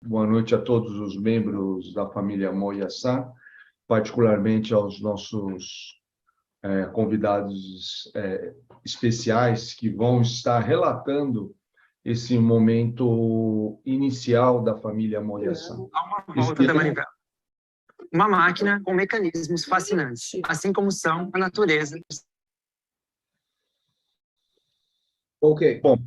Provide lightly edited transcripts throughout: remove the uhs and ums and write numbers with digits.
Boa noite a todos os membros da família Moyaçá, particularmente aos nossos convidados especiais que vão estar relatando esse momento inicial da família Moyaçá. A uma volta da manivela. Uma máquina com mecanismos fascinantes, assim como são a natureza. Ok. Bom,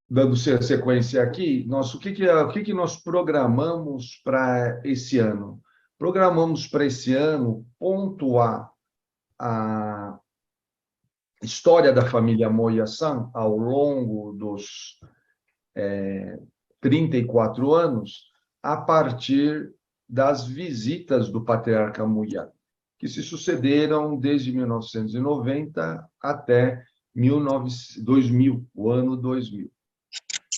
dando sequência aqui, o que nós programamos para esse ano? Programamos para esse ano pontuar a história da família Moyaçã ao longo dos 34 anos, a partir das visitas do patriarca Muiá, que se sucederam desde 1990 até 2000, o ano 2000.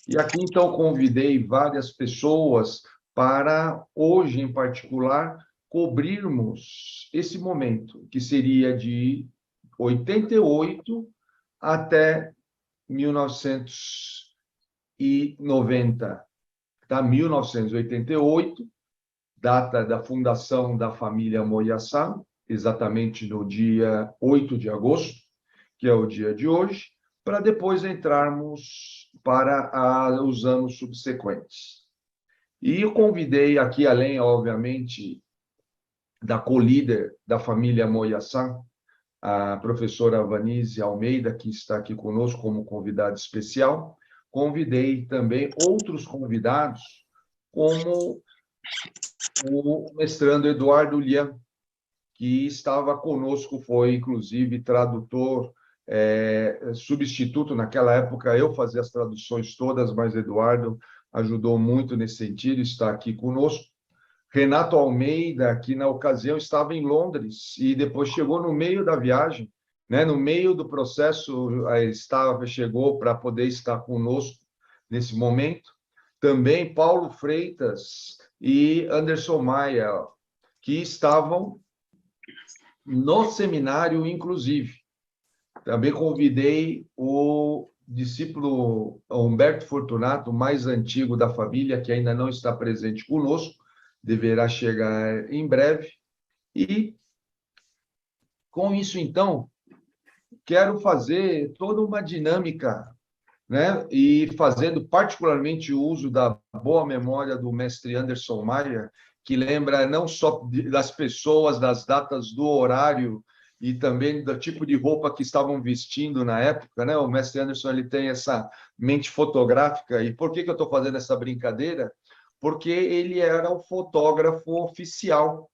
E aqui, então, convidei várias pessoas para, hoje em particular, cobrirmos esse momento, que seria de 88 até 1990, tá? 1988, data da fundação da família Moyaçá, exatamente no dia 8 de agosto, que é o dia de hoje, para depois entrarmos para os anos subsequentes. E eu convidei aqui, além, obviamente, da co-líder da família Moyaçá, a professora Vanise Almeida, que está aqui conosco como convidada especial. Convidei também outros convidados, como o mestrando Eduardo Lian, que estava conosco, foi, inclusive, tradutor, substituto. Naquela época, eu fazia as traduções todas, mas Eduardo ajudou muito nesse sentido, está aqui conosco. Renato Almeida, que na ocasião estava em Londres e depois chegou no meio da viagem, né? No meio do processo, chegou para poder estar conosco nesse momento. Também Paulo Freitas e Anderson Maia, que estavam no seminário, inclusive. Também convidei o discípulo Humberto Fortunato, mais antigo da família, que ainda não está presente conosco, deverá chegar em breve. E, com isso, então, quero fazer toda uma dinâmica, né? E fazendo particularmente o uso da boa memória do mestre Anderson Maia, que lembra não só das pessoas, das datas do horário e também do tipo de roupa que estavam vestindo na época, né? O mestre Anderson, ele tem essa mente fotográfica. E por que eu estou fazendo essa brincadeira? Porque ele era o fotógrafo oficial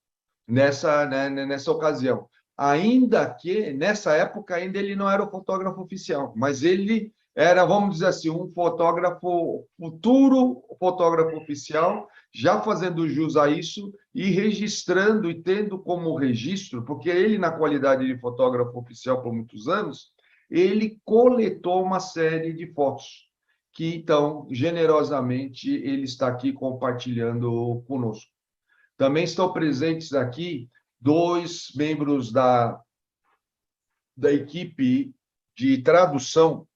nessa ocasião. Ainda que, nessa época, ainda ele não era o fotógrafo oficial, mas ele era, vamos dizer assim, um fotógrafo, futuro fotógrafo oficial, já fazendo jus a isso e registrando e tendo como registro, porque ele, na qualidade de fotógrafo oficial por muitos anos, ele coletou uma série de fotos, que, então, generosamente, ele está aqui compartilhando conosco. Também estão presentes aqui dois membros da equipe de tradução,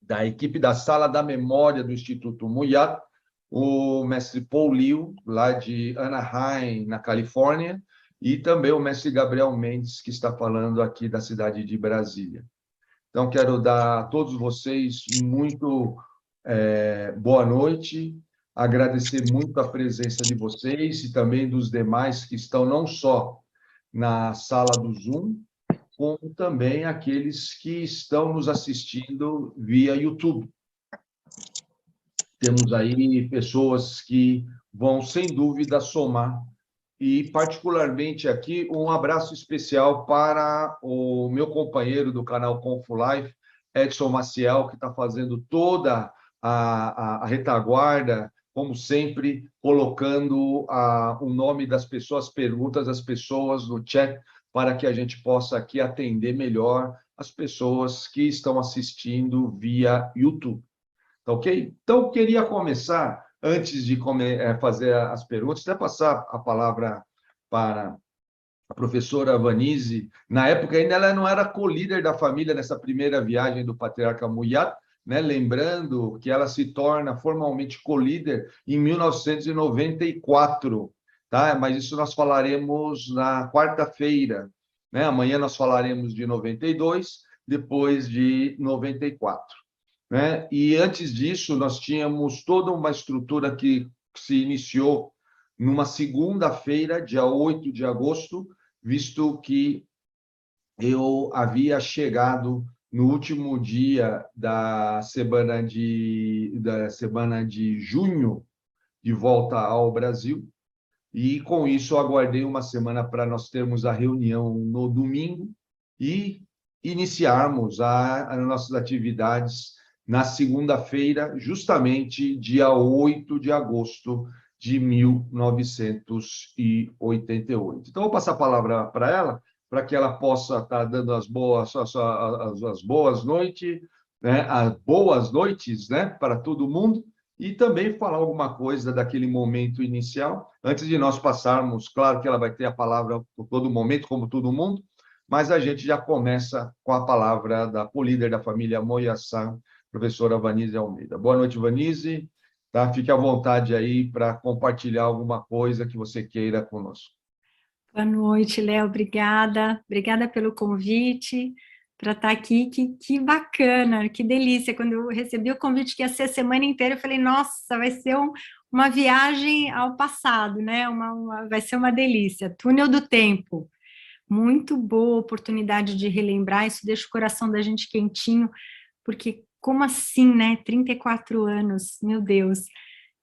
da equipe da Sala da Memória do Instituto Muyat, o mestre Paul Liu, lá de Anaheim, na Califórnia, e também o mestre Gabriel Mendes, que está falando aqui da cidade de Brasília. Então, quero dar a todos vocês muito boa noite, agradecer muito a presença de vocês e também dos demais que estão não só na sala do Zoom, como também aqueles que estão nos assistindo via YouTube. Temos aí pessoas que vão, sem dúvida, somar. E, particularmente aqui, um abraço especial para o meu companheiro do canal ConfuLife, Edson Maciel, que está fazendo toda a retaguarda, como sempre, colocando o nome das pessoas, perguntas das pessoas no chat, para que a gente possa aqui atender melhor as pessoas que estão assistindo via YouTube. Tá ok? Então, queria começar, antes de fazer as perguntas, até passar a palavra para a professora Vanise. Na época, ainda ela não era co-líder da família nessa primeira viagem do patriarca Muyat, né? Lembrando que ela se torna formalmente co-líder em 1994, tá? Mas isso nós falaremos na quarta-feira, né? Amanhã nós falaremos de 92, depois de 94, né? E antes disso, nós tínhamos toda uma estrutura que se iniciou numa segunda-feira, dia 8 de agosto, visto que eu havia chegado no último dia da semana de junho de volta ao Brasil, e com isso eu aguardei uma semana para nós termos a reunião no domingo e iniciarmos as nossas atividades na segunda-feira, justamente dia 8 de agosto de 1988. Então, vou passar a palavra para ela, para que ela possa estar dando as boas noites, né, as boas noites, né, para todo mundo, e também falar alguma coisa daquele momento inicial, antes de nós passarmos. Claro que ela vai ter a palavra por todo momento, como todo mundo, mas a gente já começa com a palavra da co-líder da família Moyaçan, professora Vanise Almeida. Boa noite, Vanise. Tá? Fique à vontade aí para compartilhar alguma coisa que você queira conosco. Boa noite, Léo. Obrigada. Obrigada pelo convite para estar aqui. Que bacana, que delícia. Quando eu recebi o convite que ia ser a semana inteira, eu falei, nossa, vai ser uma viagem ao passado, né? Vai ser uma delícia. Túnel do tempo. Muito boa oportunidade de relembrar. Isso deixa o coração da gente quentinho, porque como assim, né? 34 anos, meu Deus.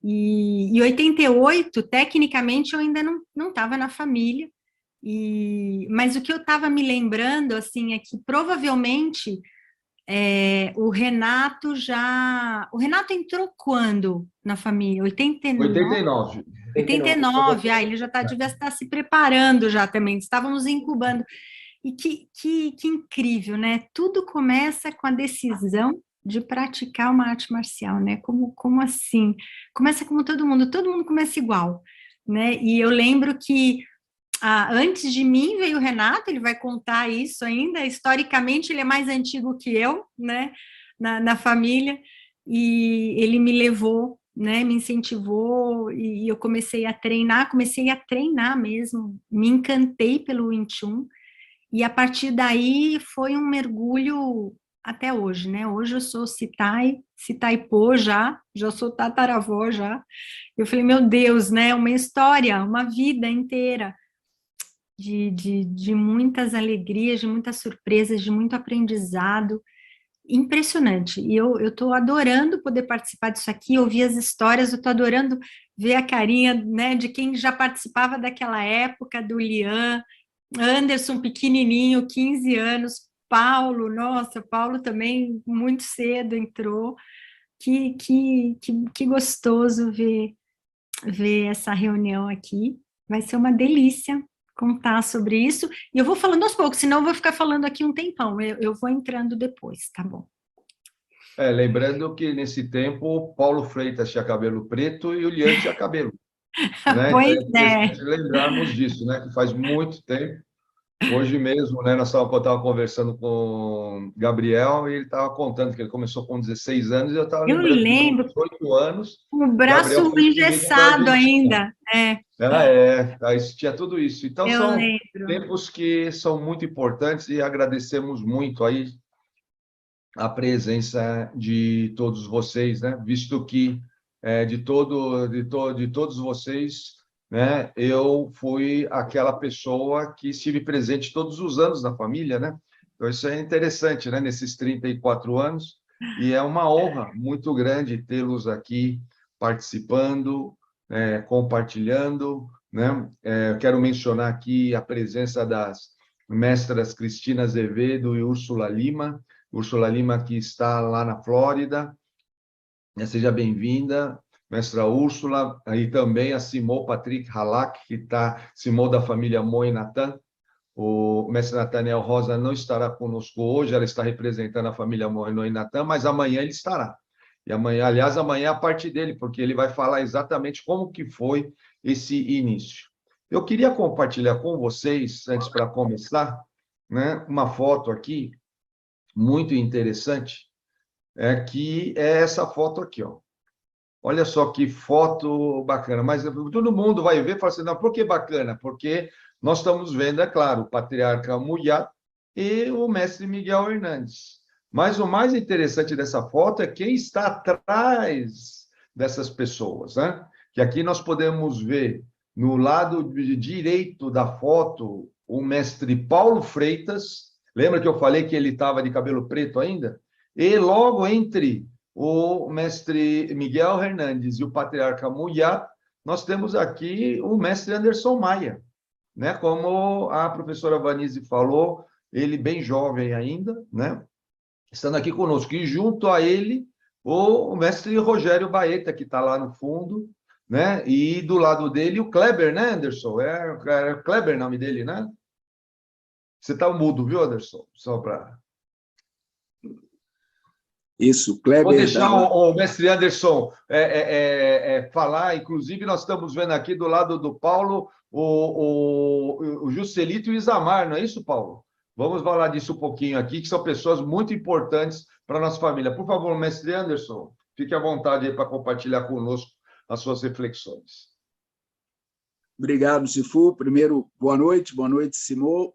E 88, tecnicamente, eu ainda não estava na família. Mas o que eu estava me lembrando, assim, é que provavelmente o Renato já... O Renato entrou quando na família? 89? 89. 89, ele já devia estar se preparando já também, estávamos incubando. E que incrível, né? Tudo começa com a decisão de praticar uma arte marcial, né? Como assim? Começa como todo mundo começa igual, né? E eu lembro que antes de mim veio o Renato, ele vai contar isso ainda, historicamente ele é mais antigo que eu, né, na família, e ele me levou, né, me incentivou, e eu comecei a treinar mesmo, me encantei pelo Wing Chun, e a partir daí foi um mergulho até hoje, né, hoje eu sou Sitaipo já sou tataravó já, eu falei, meu Deus, né, uma história, uma vida inteira, de muitas alegrias, de muitas surpresas, de muito aprendizado, impressionante. E eu estou adorando poder participar disso aqui, ouvir as histórias, eu estou adorando ver a carinha, né, de quem já participava daquela época, do Lian, Anderson pequenininho, 15 anos, Paulo, nossa, Paulo também muito cedo entrou, que gostoso ver essa reunião aqui, vai ser uma delícia contar sobre isso, e eu vou falando aos poucos, senão eu vou ficar falando aqui um tempão, eu vou entrando depois, tá bom? Lembrando que nesse tempo Paulo Freitas tinha cabelo preto e o Lian tinha cabelo, né? Então Pois é é. interessante lembrarmos disso, né? Que faz muito tempo. Hoje mesmo, né, eu estava conversando com o Gabriel e ele estava contando que ele começou com 16 anos e eu estava Eu lembrando que com lembro, 18 anos, o Gabriel braço foi comigo para a engessado Argentina. ainda, Aí tinha tudo isso. Então, eu são lembro. tempos que são muito importantes e agradecemos muito aí a presença de todos vocês, né? Visto que de todos vocês, né? Eu fui aquela pessoa que estive presente todos os anos na família, né? Então isso é interessante, né? Nesses 34 anos, e é uma honra muito grande tê-los aqui participando, compartilhando, né? Eu quero mencionar aqui a presença das mestras Cristina Azevedo e Úrsula Lima, que está lá na Flórida. Seja bem-vinda, mestra Úrsula. Aí também a Simô Patrick Halak, que está, Simô da família Moe Natan. O mestre Nathaniel Rosa não estará conosco hoje, ela está representando a família Moe Natan, mas amanhã ele estará. E amanhã, aliás, amanhã é a parte dele, porque ele vai falar exatamente como que foi esse início. Eu queria compartilhar com vocês, antes para começar, né, uma foto aqui muito interessante, que é essa foto aqui, ó. Olha só que foto bacana. Mas todo mundo vai ver e fala assim, não, por que bacana? Porque nós estamos vendo, é claro, o patriarca Muyat e o mestre Miguel Hernandes. Mas o mais interessante dessa foto é quem está atrás dessas pessoas, né? Que aqui nós podemos ver no lado direito da foto o mestre Paulo Freitas. Lembra que eu falei que ele estava de cabelo preto ainda? E logo entre o mestre Miguel Hernandes e o patriarca Muyat, nós temos aqui o mestre Anderson Maia, né? Como a professora Vanise falou, ele bem jovem ainda, né? Estando aqui conosco. E junto a ele, o mestre Rogério Baeta, que está lá no fundo, né? E do lado dele, o Kleber, né, Anderson? É Kleber o nome dele, né? Você está mudo, viu, Anderson? Só para... Isso, Kleber. Vou deixar o mestre Anderson falar. Inclusive, nós estamos vendo aqui do lado do Paulo o Juscelito e o Isamar, não é isso, Paulo? Vamos falar disso um pouquinho aqui, que são pessoas muito importantes para a nossa família. Por favor, mestre Anderson, fique à vontade aí para compartilhar conosco as suas reflexões. Obrigado, Sifu. Primeiro, boa noite, Simô,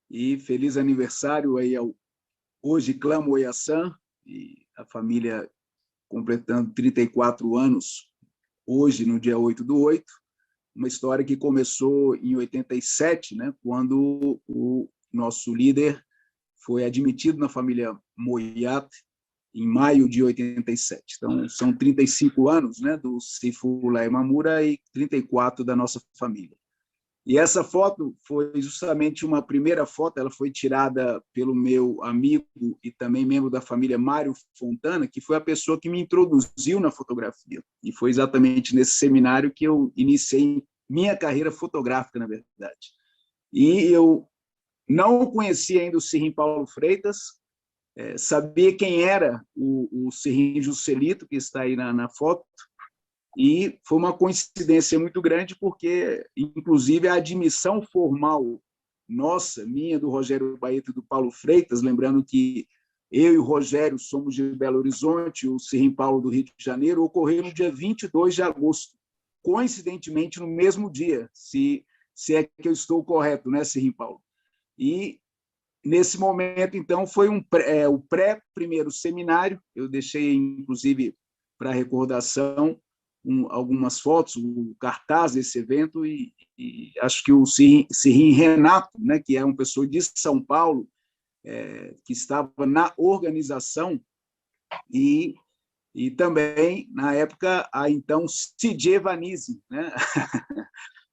e feliz aniversário aí ao hoje Clã Moyaçã, e a família completando 34 anos, hoje, no dia 8/8, uma história que começou em 87, né, quando o nosso líder foi admitido na família Moyat, em maio de 87. Então, são 35 anos, né, do Sifu Lai Mamura e 34 da nossa família. E essa foto foi justamente uma primeira foto, ela foi tirada pelo meu amigo e também membro da família Mário Fontana, que foi a pessoa que me introduziu na fotografia. E foi exatamente nesse seminário que eu iniciei minha carreira fotográfica, na verdade. E eu não conhecia ainda o Sirrim Paulo Freitas, sabia quem era o Sirrim Juscelito, que está aí na foto, e foi uma coincidência muito grande, porque, inclusive, a admissão formal nossa, minha, do Rogério Baeta e do Paulo Freitas, lembrando que eu e o Rogério somos de Belo Horizonte, o Sirrim Paulo do Rio de Janeiro, ocorreu no dia 22 de agosto, coincidentemente no mesmo dia, se é que eu estou correto, né, Sirrim Paulo? E, nesse momento, então, foi o pré-primeiro seminário, eu deixei, inclusive, para recordação, algumas fotos, o cartaz desse evento, e acho que o Sirrim Renato, né, que é uma pessoa de São Paulo, que estava na organização, e também, na época, a então Cidie Vanise, né?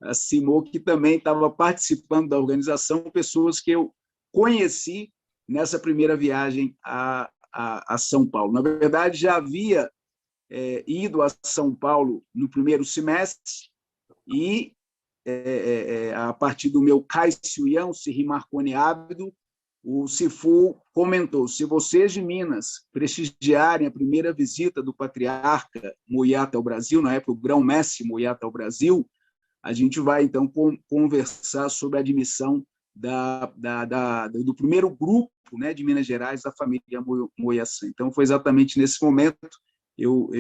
A Simô, que também estava participando da organização, pessoas que eu conheci nessa primeira viagem a São Paulo. Na verdade, já havia ido a São Paulo no primeiro semestre e, a partir do meu Caiciuião, Sirrim Marconi Ábido, o Sifu comentou: se vocês de Minas prestigiarem a primeira visita do patriarca Muyat ao Brasil, na época o grão-mestre Muyat ao Brasil, a gente vai, então, conversar sobre a admissão do primeiro grupo, né, de Minas Gerais, da família Moyaçã. Então, foi exatamente nesse momento eu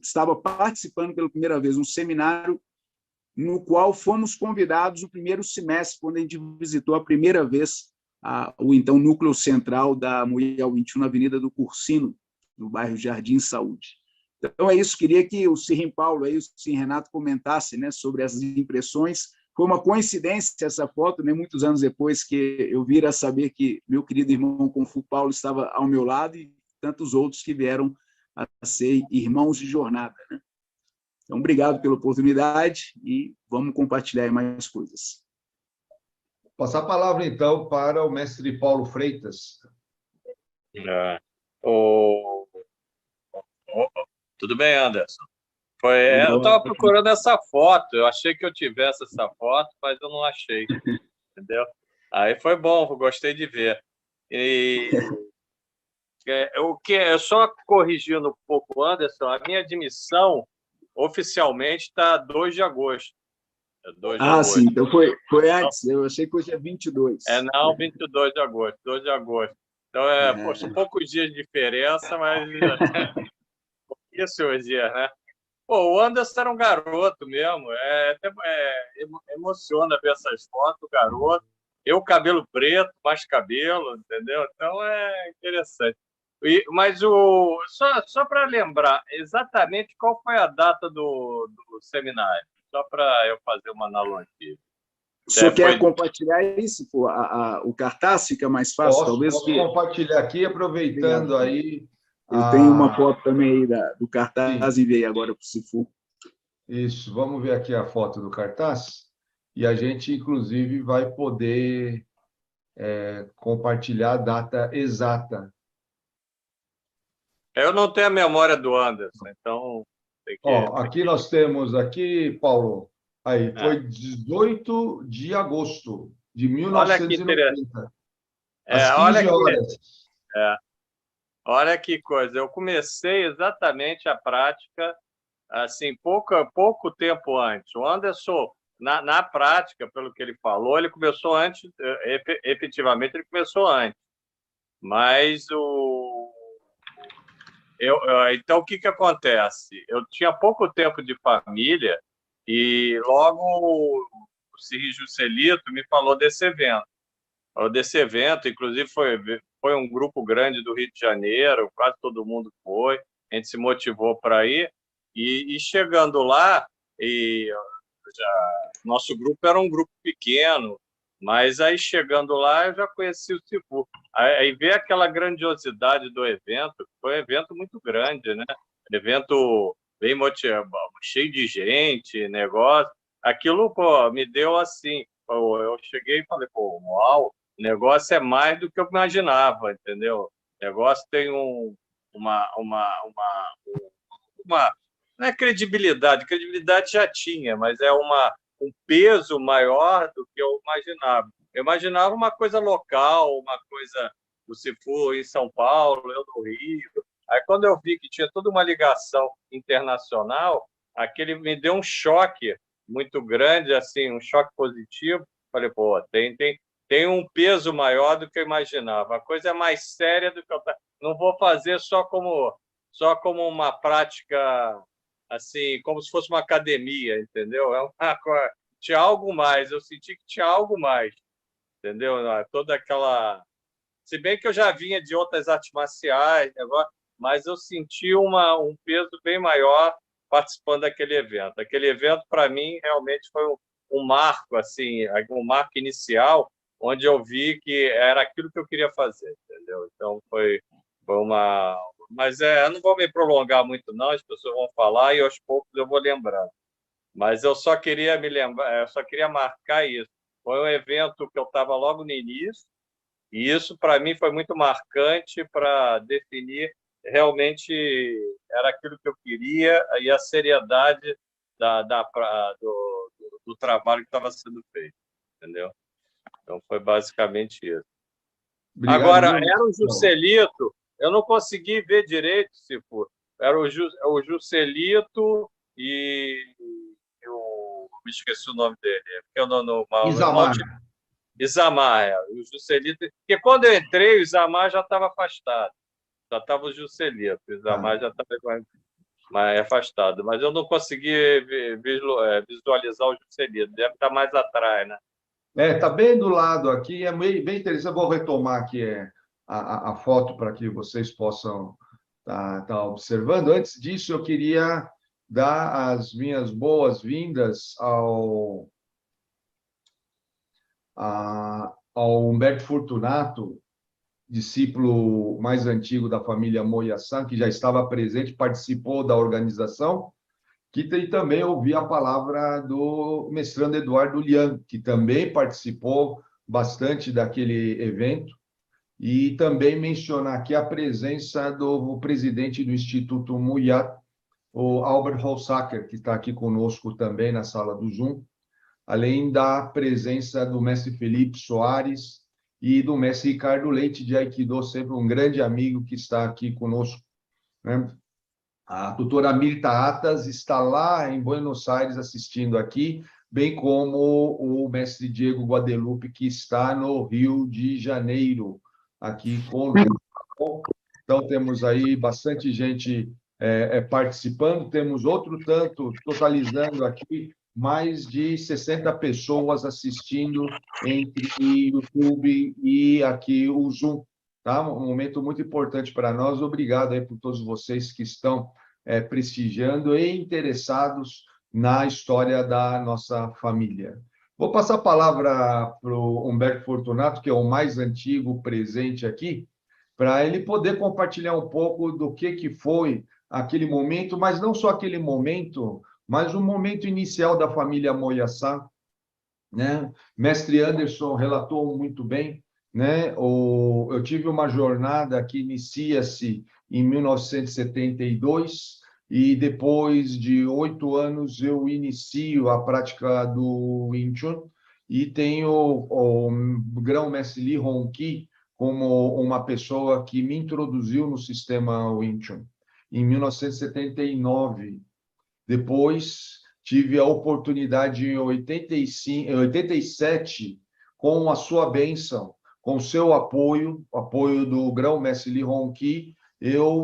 estava participando pela primeira vez de um seminário no qual fomos convidados no primeiro semestre, quando a gente visitou a primeira vez o então núcleo central da Moyal 21, na Avenida do Cursino, no bairro Jardim Saúde. Então, é isso. Queria que o Sirrim Paulo e o Sirrim Renato comentassem, né, sobre essas impressões. Foi uma coincidência essa foto, né, muitos anos depois que eu vira a saber que meu querido irmão Confu Paulo estava ao meu lado e tantos outros que vieram a ser irmãos de jornada, né? Então, obrigado pela oportunidade e vamos compartilhar mais coisas. Passar a palavra, então, para o mestre Paulo Freitas. Tudo bem, Anderson? Eu estava procurando essa foto, eu achei que eu tivesse essa foto, mas eu não achei, entendeu? Aí foi bom, eu gostei de ver. O que é só corrigindo um pouco, Anderson, a minha admissão oficialmente está 2 de agosto. 2 de agosto. Sim, então foi antes, eu achei que hoje é 22. Não, 22 de agosto, 2 de agosto. Então, pô, são poucos dias de diferença, mas pouquíssimos dias, né? Pô, o Anderson era um garoto mesmo, emociona ver essas fotos, o garoto. Eu, cabelo preto, mais cabelo, entendeu? Então, é interessante. Mas só para lembrar, exatamente qual foi a data do seminário, só para eu fazer uma analogia. O senhor quer compartilhar isso? O cartaz fica mais fácil, talvez? Posso compartilhar aqui, aproveitando aí. Eu tenho uma foto também aí do cartaz. Sim. E veio agora para o Cifu. Isso, vamos ver aqui a foto do cartaz. E a gente, inclusive, vai poder compartilhar a data exata. Eu não tenho a memória do Anderson, então tem que... Aqui nós temos, Paulo, aí, foi 18 de agosto de 1990, às 15 horas. Olha que coisa, eu comecei exatamente a prática assim, pouco tempo antes. O Anderson, na prática, pelo que ele falou, ele começou antes, efetivamente ele começou antes. Mas então, o que acontece? Eu tinha pouco tempo de família e logo o Sri Juscelito me falou desse evento. Inclusive, foi um grupo grande do Rio de Janeiro, quase todo mundo foi, a gente se motivou para ir, e chegando lá, nosso grupo era um grupo pequeno, mas aí chegando lá eu já conheci o Cifu. Aí ver aquela grandiosidade do evento, foi um evento muito grande, né? Evento bem cheio de gente, negócio. Aquilo, pô, me deu assim, eu cheguei e falei, pô, uau, o negócio é mais do que eu imaginava, entendeu? O negócio tem uma não é credibilidade já tinha, mas é um peso maior do que eu imaginava. Eu imaginava uma coisa local, uma coisa, se for em São Paulo, eu no Rio. Aí, quando eu vi que tinha toda uma ligação internacional, aquele me deu um choque muito grande, assim, um choque positivo. Falei, pô, tem um peso maior do que eu imaginava. A coisa é mais séria do que eu... Não vou fazer só como uma prática, assim, como se fosse uma academia, entendeu? Tinha algo mais, eu senti que tinha algo mais, entendeu? Toda aquela... Se bem que eu já vinha de outras artes marciais, mas eu senti um peso bem maior participando daquele evento. Aquele evento, para mim, realmente foi um marco, assim, um marco inicial, onde eu vi que era aquilo que eu queria fazer, entendeu? Então, foi uma... Mas eu não vou me prolongar muito, não, as pessoas vão falar e aos poucos eu vou lembrar. Mas eu só queria marcar isso. Foi um evento que eu estava logo no início, e isso, para mim, foi muito marcante para definir realmente era aquilo que eu queria e a seriedade do trabalho que estava sendo feito, entendeu? Então, foi basicamente isso. Obrigado, agora, era o Juscelito, eu não consegui ver direito, se for. Era o Juscelito e me esqueci o nome dele. Isamar. Isamar, o Juscelito. Porque quando eu entrei, o Isamar já estava afastado. Já estava o Juscelito. O Isamar já estava mais afastado. Mas eu não consegui visualizar o Juscelito. Deve estar mais atrás, né? Está bem do lado aqui, é bem interessante. Eu vou retomar aqui a foto para que vocês possam estar observando. Antes disso, eu queria dar as minhas boas-vindas ao Humberto Fortunato, discípulo mais antigo da família Moya-san, que já estava presente, participou da organização, que também ouvi a palavra do mestrando Eduardo Lian, que também participou bastante daquele evento, e também mencionar aqui a presença do presidente do Instituto Muyat, o Albert Holsacker, que está aqui conosco também na sala do Zoom, além da presença do mestre Felipe Soares e do mestre Ricardo Leite de Aikido, sempre um grande amigo que está aqui conosco, né? A doutora Mirta Atas está lá em Buenos Aires assistindo aqui, bem como o mestre Diego Guadalupe, que está no Rio de Janeiro, aqui conosco. Então, temos aí bastante gente participando, temos outro tanto, totalizando aqui, mais de 60 pessoas assistindo entre YouTube e aqui o Zoom. Tá? Um momento muito importante para nós. Obrigado aí por todos vocês que estão prestigiando e interessados na história da nossa família. Vou passar a palavra para o Humberto Fortunato, que é o mais antigo presente aqui, para ele poder compartilhar um pouco do que foi aquele momento, mas não só aquele momento, mas o momento inicial da família Moyaçá, né? Mestre Anderson relatou muito bem, né? Eu tive uma jornada que inicia-se em 1972 e depois de 8 anos eu inicio a prática do Wing Chun e tenho o grão-mestre Lee Hong-ki como uma pessoa que me introduziu no sistema Wing Chun. Em 1979, depois tive a oportunidade em 87, com a sua bênção, com o seu apoio do grão-mestre Lee Hong-ki, eu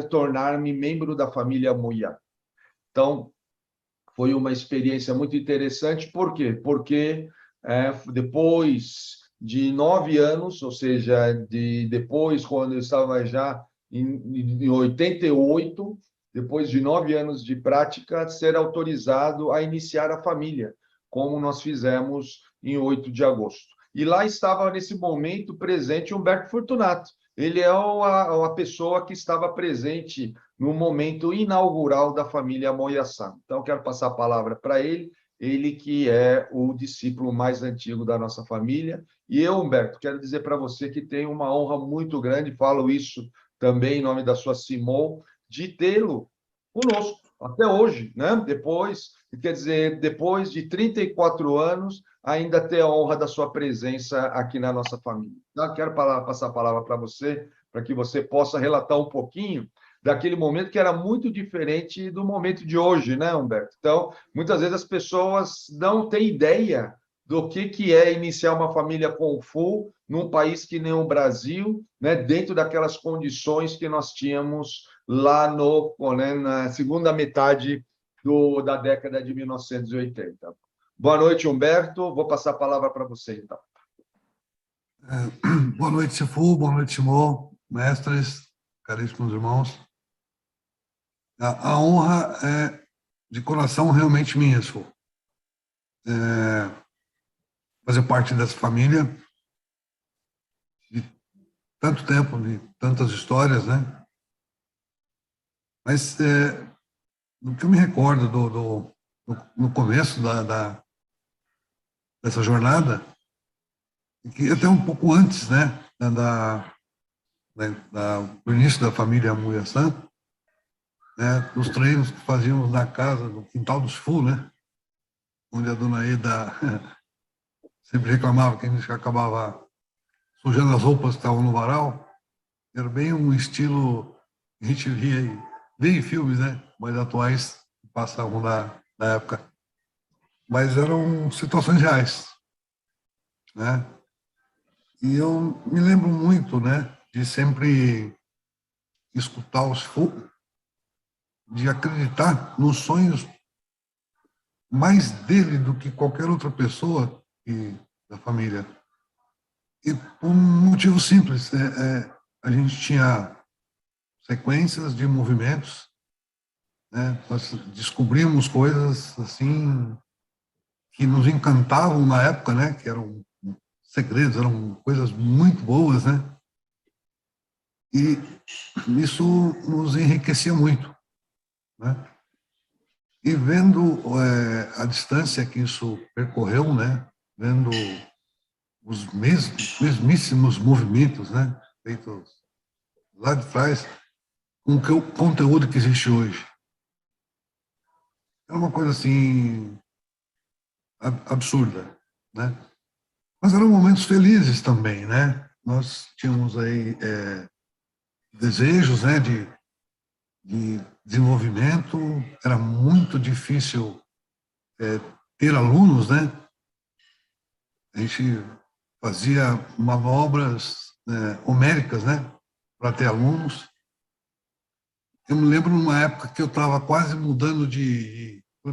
tornar-me membro da família Muya. Então, foi uma experiência muito interessante. Por quê? Porque depois de 9 anos, ou seja, depois, quando eu estava já em 88, depois de 9 anos de prática, ser autorizado a iniciar a família, como nós fizemos em 8 de agosto. E lá estava, nesse momento, presente Humberto Fortunato. Ele é a pessoa que estava presente no momento inaugural da família Moyaçá. Então, quero passar a palavra para ele que é o discípulo mais antigo da nossa família. E eu, Humberto, quero dizer para você que tenho uma honra muito grande, falo isso também em nome da sua Simol, de tê-lo conosco até hoje, né? Depois de 34 anos, ainda ter a honra da sua presença aqui na nossa família. Então, quero passar a palavra para você, para que você possa relatar um pouquinho daquele momento que era muito diferente do momento de hoje, né, Humberto? Então, muitas vezes as pessoas não têm ideia do que é iniciar uma família Kung Fu num país que nem o Brasil, né, dentro daquelas condições que nós tínhamos lá na segunda metade da década de 1980. Boa noite, Humberto. Vou passar a palavra para você, então. Boa noite, Sifu. Boa noite, Simão, mestres, caríssimos irmãos. A honra é de coração realmente minha, Sifu. Fazer parte dessa família de tanto tempo, de tantas histórias, né? Mas do que eu me recordo no começo dessa jornada, que até um pouco antes, né, do início da família Moyaçá, né, dos treinos que fazíamos na casa, no quintal dos Fu, né, onde a dona Eda sempre reclamava que a gente acabava sujando as roupas que estavam no varal. Era bem um estilo que a gente via em filmes, né, mais atuais, que passavam na época. Mas eram situações reais, né? E eu me lembro muito, né, de sempre escutar os Fu, de acreditar nos sonhos mais dele do que qualquer outra pessoa da família. E por um motivo simples, a gente tinha sequências de movimentos, né? Nós descobrimos coisas assim que nos encantavam na época, né? Que eram segredos, eram coisas muito boas, né? E isso nos enriquecia muito, né? E vendo a distância que isso percorreu, né? Vendo os mesmíssimos movimentos, né? Feitos lá de trás, com o conteúdo que existe hoje. É uma coisa assim absurda, né? Mas eram momentos felizes também, né? Nós tínhamos aí desejos, né, de desenvolvimento. Era muito difícil ter alunos, né? A gente fazia manobras homéricas, né, para ter alunos. Eu me lembro numa época que eu estava quase mudando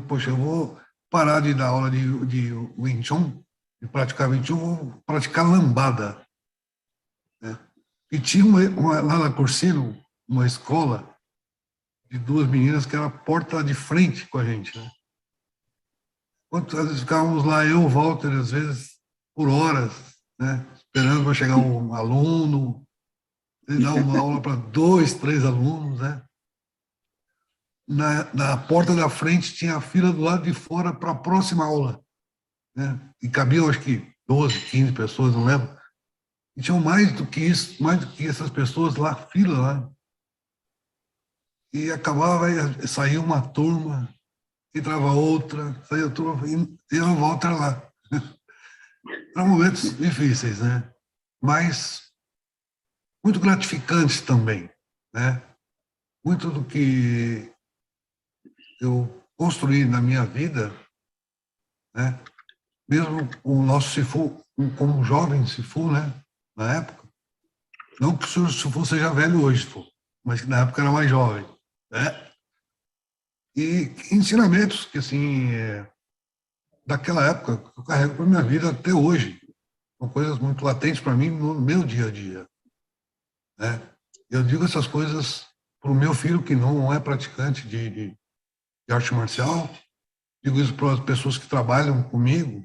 poxa, eu vou parar de dar aula de Wing Chun, de praticar Wing Chun, vou praticar lambada. Né? E tinha lá na Cursino, uma escola de duas meninas que era porta de frente com a gente. Né? Às vezes ficávamos lá, eu, o Walter, às vezes por horas, né? Esperando para chegar um aluno, ele dá uma aula para 2, 3 alunos, né? Na porta da frente tinha a fila do lado de fora para a próxima aula, né? E cabiam, acho que 12, 15 pessoas, não lembro. E tinham mais do que isso, mais do que essas pessoas lá, fila lá. E acabava, saía uma turma, entrava outra, saía turma, e eu volta lá. Eram momentos difíceis, né? Mas muito gratificantes também, né? Muito do que eu construí na minha vida, né? Mesmo o nosso Sifu, como jovem Sifu, né? Na época, não que o senhor Sifu seja velho hoje, mas que na época era mais jovem, né? E ensinamentos que, assim, daquela época, eu carrego para a minha vida até hoje. São coisas muito latentes para mim no meu dia a dia. Né? Eu digo essas coisas para o meu filho, que não é praticante de arte marcial, digo isso para as pessoas que trabalham comigo,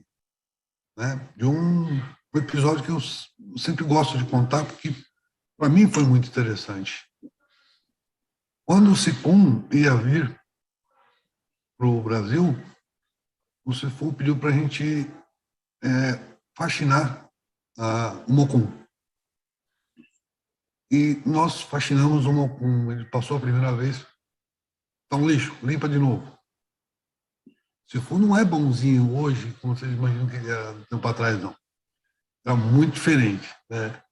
né? De um episódio que eu sempre gosto de contar, porque para mim foi muito interessante. Quando o Sipum ia vir para o Brasil, o Sifu pediu para a gente faxinar o Mocum. E nós faxinamos o Mocum. Ele passou a primeira vez. Tá um lixo, limpa de novo. O Sifu não é bonzinho hoje, como vocês imaginam que ele era um tempo atrás, não. Era muito diferente. Né?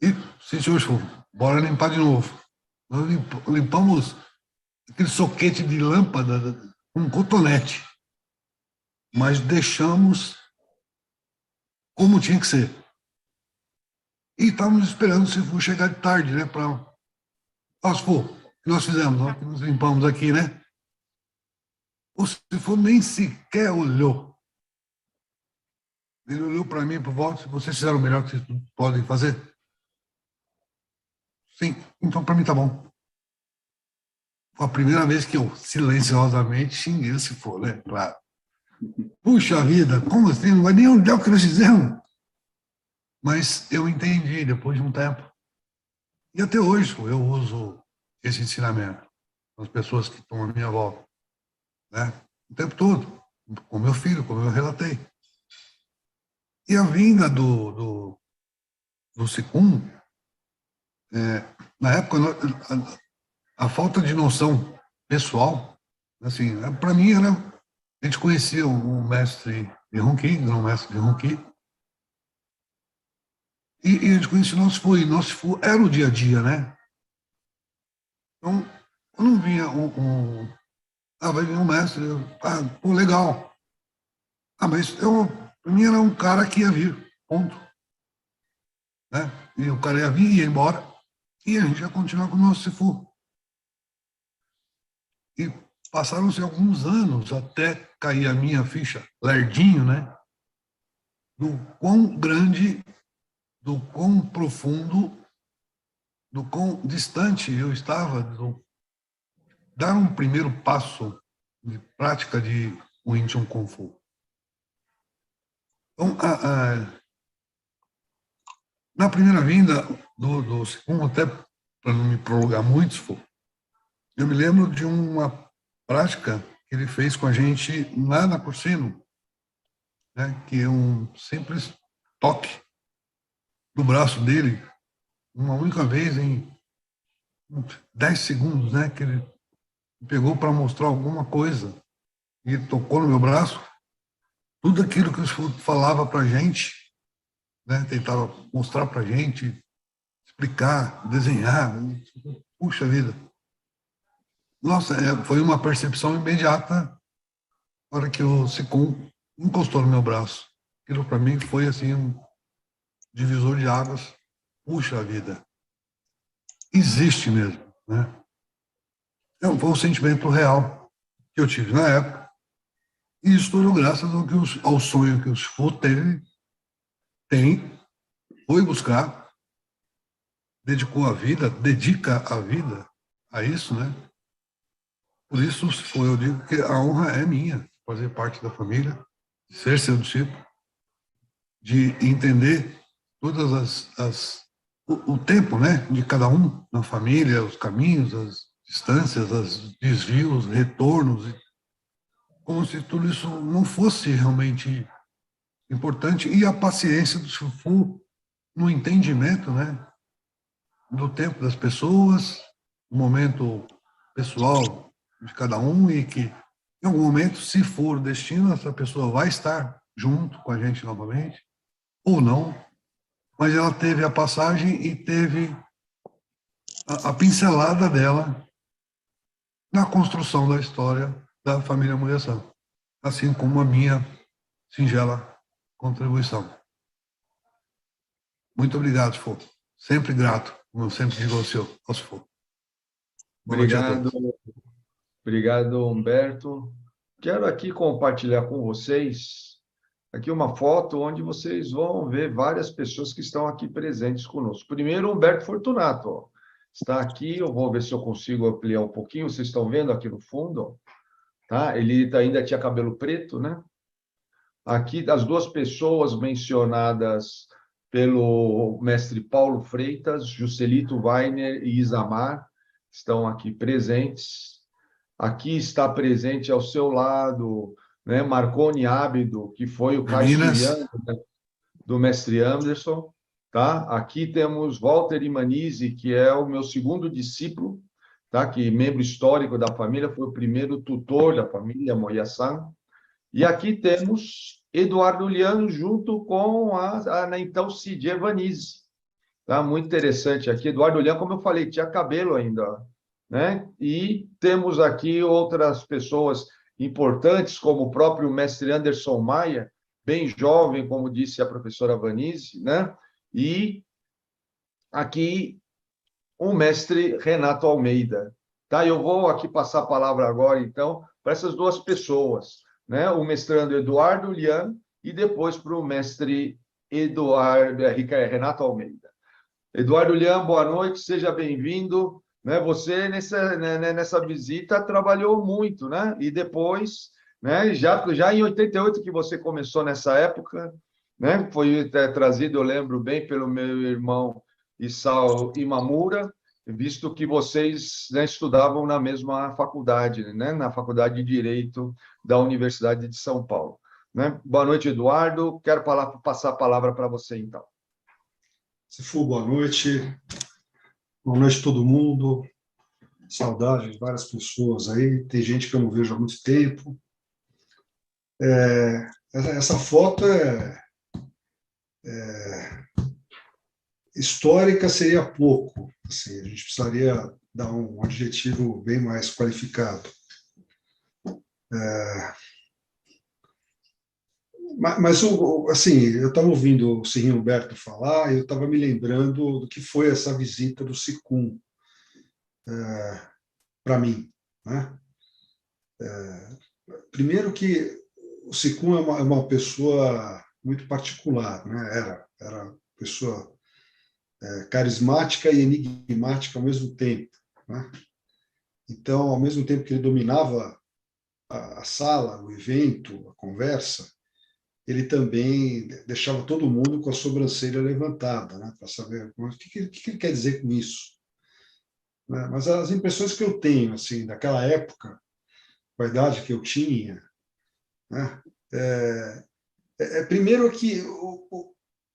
E, sim, senhor Sifu, bora limpar de novo. Nós limpamos aquele soquete de lâmpada com um cotonete. Mas deixamos como tinha que ser. E estávamos esperando o Sifu chegar de tarde, né? Sifu, o que nós fizemos? Nós que nos limpamos aqui, né? O Sifu nem sequer olhou. Ele olhou para mim e para o Walter: vocês fizeram o melhor que vocês podem fazer? Sim, então para mim tá bom. Foi a primeira vez que eu silenciosamente xinguei o Sifu, né? Claro. Puxa vida, como assim? Não vai nem olhar o que nós fizemos. Mas eu entendi depois de um tempo. E até hoje eu uso esse ensinamento com as pessoas que estão à minha volta. Né? O tempo todo. Com meu filho, como eu relatei. E a vinda do Sipum, na época, a falta de noção pessoal, assim, para mim era... A gente conhecia o mestre de Honki, não o mestre de Honki, e a gente conhecia o nosso Sifu era o dia a dia, né? Então, eu não vinha vai vir um mestre, pô, legal. Mas para mim era um cara que ia vir, ponto. Né? E o cara ia vir, ia embora, e a gente ia continuar com o nosso Sifu. E passaram-se alguns anos até cair a minha ficha, lerdinho, né? Do quão grande, do quão profundo, do quão distante eu estava de dar um primeiro passo de prática de Wing Chun Kung Fu. Então, na primeira vinda do Sipum, até para não me prolongar muito, eu me lembro de uma prática que ele fez com a gente lá na Cursino, né, que é um simples toque do braço dele, uma única vez em 10 segundos, né, que ele pegou para mostrar alguma coisa e tocou no meu braço. Tudo aquilo que o falava para a gente, né, tentava mostrar para a gente, explicar, desenhar. Puxa vida. Nossa, foi uma percepção imediata na hora que o Sipum encostou no meu braço. Aquilo para mim foi assim um divisor de águas puxa vida, existe mesmo, né? Foi um sentimento real que eu tive na época, e isso tudo graças ao sonho que o Sifu foi buscar, dedicou a vida, dedica a vida a isso, né? Por isso, eu digo que a honra é minha, fazer parte da família, ser seu discípulo, de entender todas o tempo, né, de cada um na família, os caminhos, as distâncias, os desvios, retornos, como se tudo isso não fosse realmente importante, e a paciência do Sifu no entendimento, né, do tempo das pessoas, do momento pessoal de cada um, e que em algum momento, se for o destino, essa pessoa vai estar junto com a gente novamente, ou não, mas ela teve a passagem e teve a pincelada dela na construção da história da família Muriaçã, assim como a minha singela contribuição. Muito obrigado, Sifu. Sempre grato, como eu sempre digo ao Sifu. Obrigado, Humberto. Quero aqui compartilhar com vocês aqui uma foto onde vocês vão ver várias pessoas que estão aqui presentes conosco. Primeiro, Humberto Fortunato, ó, está aqui. Eu vou ver se eu consigo ampliar um pouquinho. Vocês estão vendo aqui no fundo, ó, tá? Ele ainda tinha cabelo preto, né? Aqui, as duas pessoas mencionadas pelo mestre Paulo Freitas, Juscelito Weiner e Isamar, estão aqui presentes. Aqui está presente ao seu lado, né, Marconi Ábido, que foi o caixuriano do mestre Anderson. Tá? Aqui temos Walter Imanise, que é o meu segundo discípulo, tá? Que membro histórico da família, foi o primeiro tutor da família Moyaçã. E aqui temos Eduardo Liano junto com a então Cid Evanise. Tá? Muito interessante aqui. Eduardo Liano, como eu falei, tinha cabelo ainda, né? E temos aqui outras pessoas importantes, como o próprio mestre Anderson Maia, bem jovem, como disse a professora Vanise, né? E aqui o mestre Renato Almeida. Tá? Eu vou aqui passar a palavra agora, então, para essas duas pessoas, né? O mestrando Eduardo Lian e depois para o mestre Renato Almeida. Eduardo Lian, boa noite, seja bem-vindo. Né? Você, nessa visita, trabalhou muito, né? E depois, né? Já em 88, que você começou nessa época, né? Foi trazido, eu lembro bem, pelo meu irmão Isao Imamura, visto que vocês, né, estudavam na mesma faculdade, né? Na Faculdade de Direito da Universidade de São Paulo. Né? Boa noite, Eduardo. Quero passar a palavra para você, então. Sifu, boa noite. Boa noite a todo mundo. Saudade de várias pessoas aí. Tem gente que eu não vejo há muito tempo. Essa foto histórica seria pouco. Assim, a gente precisaria dar um adjetivo bem mais qualificado. Mas assim, eu estava ouvindo o Sr. Humberto falar e eu estava me lembrando do que foi essa visita do Sicum para mim, né? Primeiro que o Sicum é uma pessoa muito particular, né? Era uma pessoa carismática e enigmática ao mesmo tempo, né? Então, ao mesmo tempo que ele dominava a sala, o evento, a conversa, ele também deixava todo mundo com a sobrancelha levantada, né, para saber o que ele quer dizer com isso. Né? Mas as impressões que eu tenho assim daquela época, com a idade que eu tinha, né, primeiro que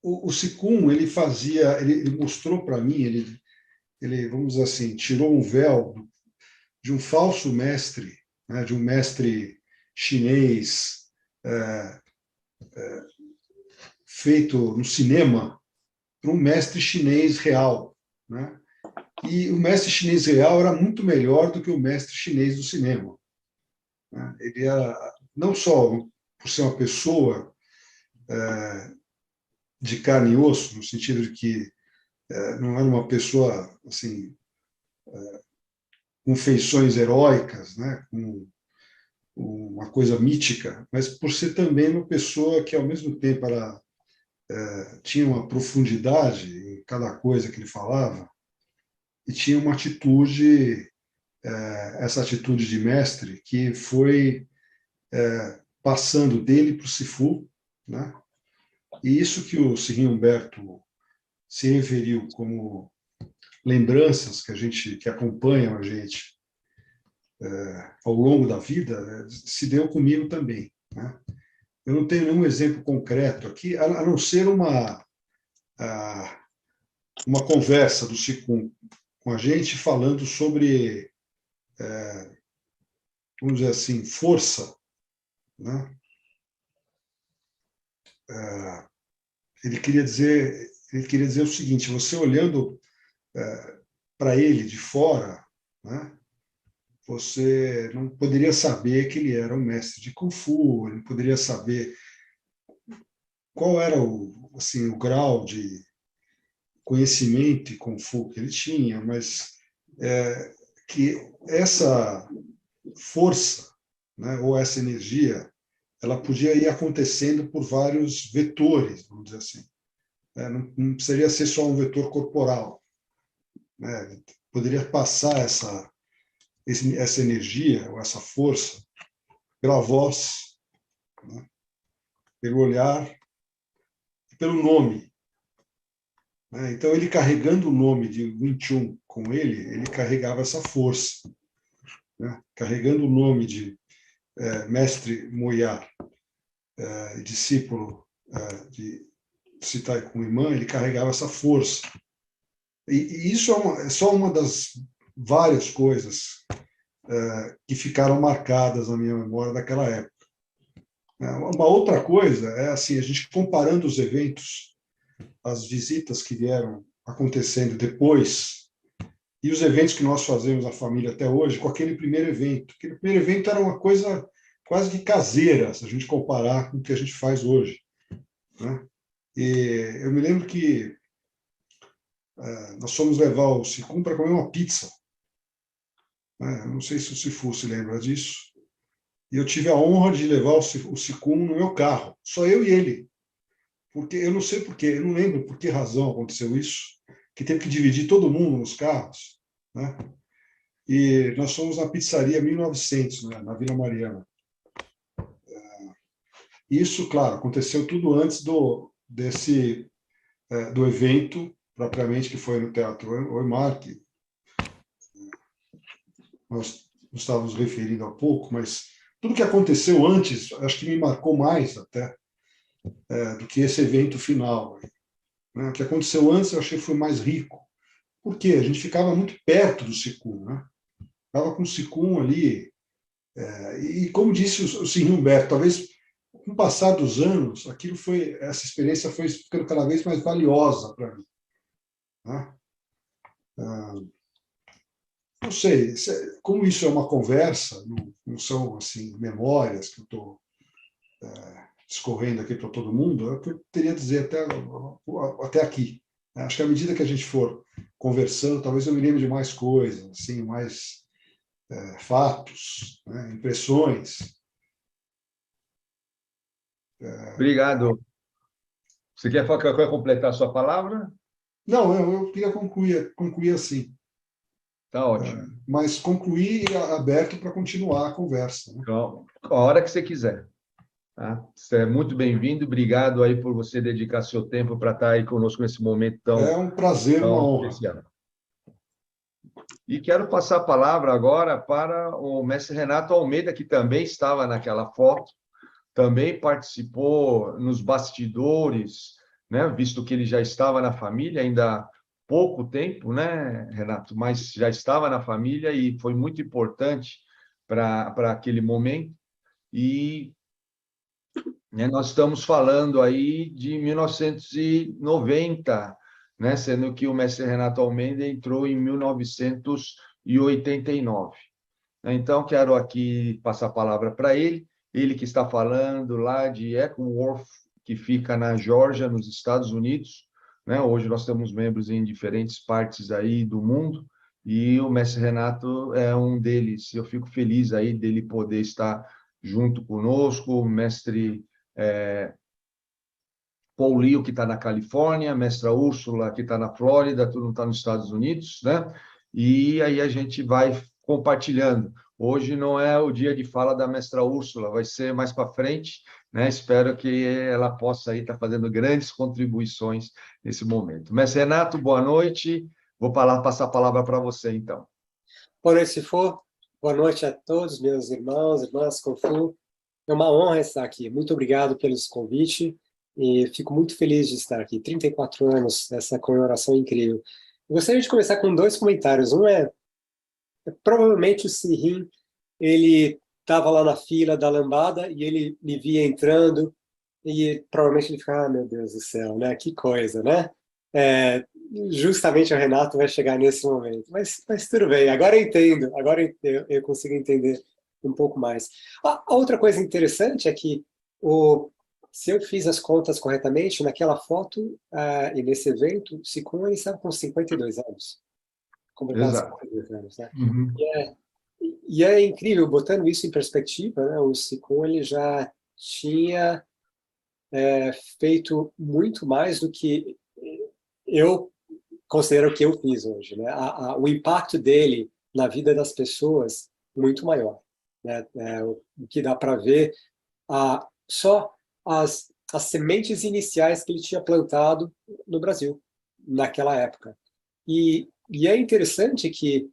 o Sicum, ele mostrou para mim, ele, vamos dizer assim, tirou um véu de um falso mestre, né, de um mestre chinês feito no cinema, para um mestre chinês real, né? E o mestre chinês real era muito melhor do que o mestre chinês do cinema, né? Ele era, não só por ser uma pessoa de carne e osso, no sentido de que não era uma pessoa assim com feições heróicas, né? Com uma coisa mítica, mas por ser também uma pessoa que, ao mesmo tempo, tinha uma profundidade em cada coisa que ele falava e tinha uma atitude, essa atitude de mestre, que foi passando dele para o Sifu, né? E isso que o Cirrinho Humberto se referiu como lembranças que acompanham a gente ao longo da vida, se deu comigo também, né? Eu não tenho nenhum exemplo concreto aqui, a não ser uma conversa do Sicum com a gente falando sobre, vamos dizer assim, força, né? Ele queria dizer o seguinte: você olhando para ele de fora, né? Você não poderia saber que ele era um mestre de Kung Fu, ele poderia saber qual era o grau de conhecimento e Kung Fu que ele tinha, mas que essa força, né, ou essa energia, ela podia ir acontecendo por vários vetores, vamos dizer assim. Não precisaria ser só um vetor corporal, né? Poderia passar essa energia, ou essa força, pela voz, né? Pelo olhar e pelo nome, né? Então, ele carregando o nome de Wing Chun com ele carregava essa força, né? Carregando o nome de mestre Moyar, discípulo de Sitai Kun Imã, ele carregava essa força. E isso é só uma das várias coisas que ficaram marcadas na minha memória daquela época. Uma outra coisa é assim, a gente comparando os eventos, as visitas que vieram acontecendo depois e os eventos que nós fazemos na família até hoje com aquele primeiro evento. Aquele primeiro evento era uma coisa quase que caseira, se a gente comparar com o que a gente faz hoje, né? E eu me lembro que nós fomos levar o Sicum para comer uma pizza. Não sei se o Sifu se lembra disso. E eu tive a honra de levar o Sicum no meu carro, só eu e ele. Porque eu não sei porquê, eu não lembro por que razão aconteceu isso, que teve que dividir todo mundo nos carros, né? E nós fomos na pizzaria 1900, né, na Vila Mariana. Isso, claro, aconteceu tudo antes do evento propriamente, que foi no Teatro Oimar, que nós estávamos referindo há pouco, mas tudo que aconteceu antes, acho que me marcou mais até do que esse evento final, né? O que aconteceu antes eu achei que foi mais rico. Por quê? A gente ficava muito perto do Sicum, né? Estava com o Sicum ali, e como disse o Cirrinho Humberto, talvez com o passar dos anos, essa experiência foi ficando cada vez mais valiosa para mim, né? Não sei, como isso é uma conversa, não são assim memórias que eu estou discorrendo aqui para todo mundo, é o que eu teria a dizer até aqui. Acho que à medida que a gente for conversando, talvez eu me lembre de mais coisas, assim, mais fatos, né, impressões. Obrigado. Você quer completar a sua palavra? Não, eu queria concluir assim. Tá ótimo. Mas concluir aberto para continuar a conversa, né? Então, a hora que você quiser. Tá? Você é muito bem-vindo. Obrigado aí por você dedicar seu tempo para estar aí conosco nesse momento É um prazer, uma honra. especial. E quero passar a palavra agora para o mestre Renato Almeida, que também estava naquela foto, também participou nos bastidores, né? Visto que ele já estava na família ainda há pouco tempo, né, Renato? Mas já estava na família e foi muito importante para aquele momento. E nós estamos falando aí de 1990, né? Sendo que o mestre Renato Almeida entrou em 1989. Então, quero aqui passar a palavra para ele que está falando lá de Eckworth, que fica na Geórgia, nos Estados Unidos, né? Hoje nós temos membros em diferentes partes aí do mundo, e o mestre Renato é um deles. Eu fico feliz aí dele poder estar junto conosco, o mestre Paulinho, que está na Califórnia, a mestra Úrsula, que está na Flórida, tudo está nos Estados Unidos, né? E aí a gente vai compartilhando. Hoje não é o dia de fala da mestra Úrsula, vai ser mais para frente, né? Espero que ela possa aí estar fazendo grandes contribuições nesse momento. Mestre Renato, boa noite. Vou passar a palavra para você, então. Boa noite, Sifu. Boa noite a todos, meus irmãos, irmãs, Confu. É uma honra estar aqui. Muito obrigado pelos convite e fico muito feliz de estar aqui. 34 anos dessa comemoração incrível. Eu gostaria de começar com 2 comentários. Um provavelmente o Sirim, ele estava lá na fila da lambada e ele me via entrando e provavelmente ele ficava, meu Deus do céu, né? Que coisa, né? Justamente o Renato vai chegar nesse momento. Mas tudo bem, agora eu entendo, agora eu consigo entender um pouco mais. A outra coisa interessante é que, se eu fiz as contas corretamente, naquela foto e nesse evento, o Sicum ele estava com 52 anos. Completado 52 anos, né? Uhum. E é incrível, botando isso em perspectiva, né? O Sicum ele já tinha feito muito mais do que eu considero que eu fiz hoje, né? O impacto dele na vida das pessoas muito maior, né? O que dá para ver só as sementes iniciais que ele tinha plantado no Brasil naquela época. E é interessante que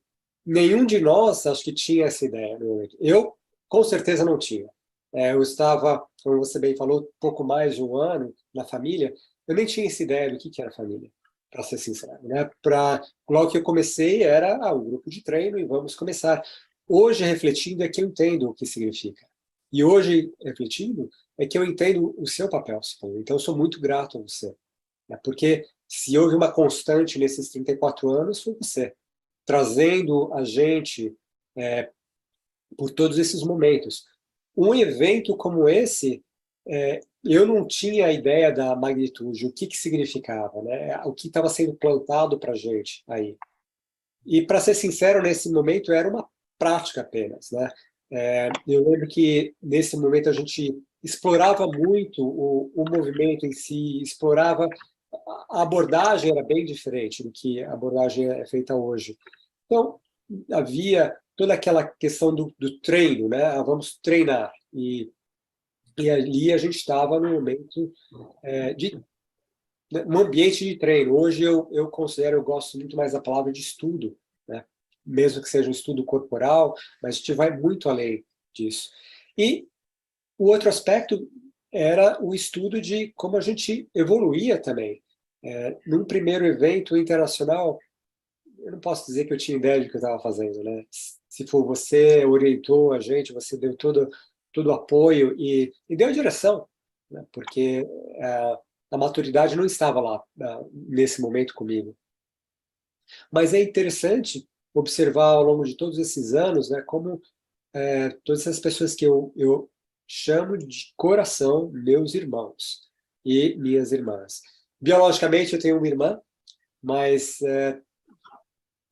nenhum de nós acho que tinha essa ideia. Eu com certeza não tinha. Eu estava, como você bem falou, pouco mais de um ano na família. Eu nem tinha essa ideia do que era família, para ser sincero, né? Logo que eu comecei, era um grupo de treino e vamos começar. Hoje, refletindo, é que eu entendo o que significa. E hoje, refletindo, é que eu entendo o seu papel, Sifu. Então, eu sou muito grato a você. Né? Porque se houve uma constante nesses 34 anos, foi você. Trazendo a gente por todos esses momentos. Um evento como esse, eu não tinha a ideia da magnitude, o que significava, né? O que estava sendo plantado para a gente aí. E, para ser sincero, nesse momento era uma prática apenas, né? Eu lembro que, nesse momento, a gente explorava muito o movimento em si, explorava... A abordagem era bem diferente do que a abordagem é feita hoje. Então, havia toda aquela questão do treino, né? Vamos treinar. E ali a gente estava no momento um ambiente de treino. Hoje eu considero, eu gosto muito mais da palavra de estudo, né? Mesmo que seja um estudo corporal, mas a gente vai muito além disso. E o outro aspecto era o estudo de como a gente evoluía também. Num primeiro evento internacional, eu não posso dizer que eu tinha ideia do que eu estava fazendo, né? Se for você orientou a gente, você deu todo o apoio e deu a direção, né? Porque a maturidade não estava lá nesse momento comigo. Mas é interessante observar ao longo de todos esses anos, né, como todas essas pessoas que eu chamo de coração, meus irmãos e minhas irmãs. Biologicamente eu tenho uma irmã, mas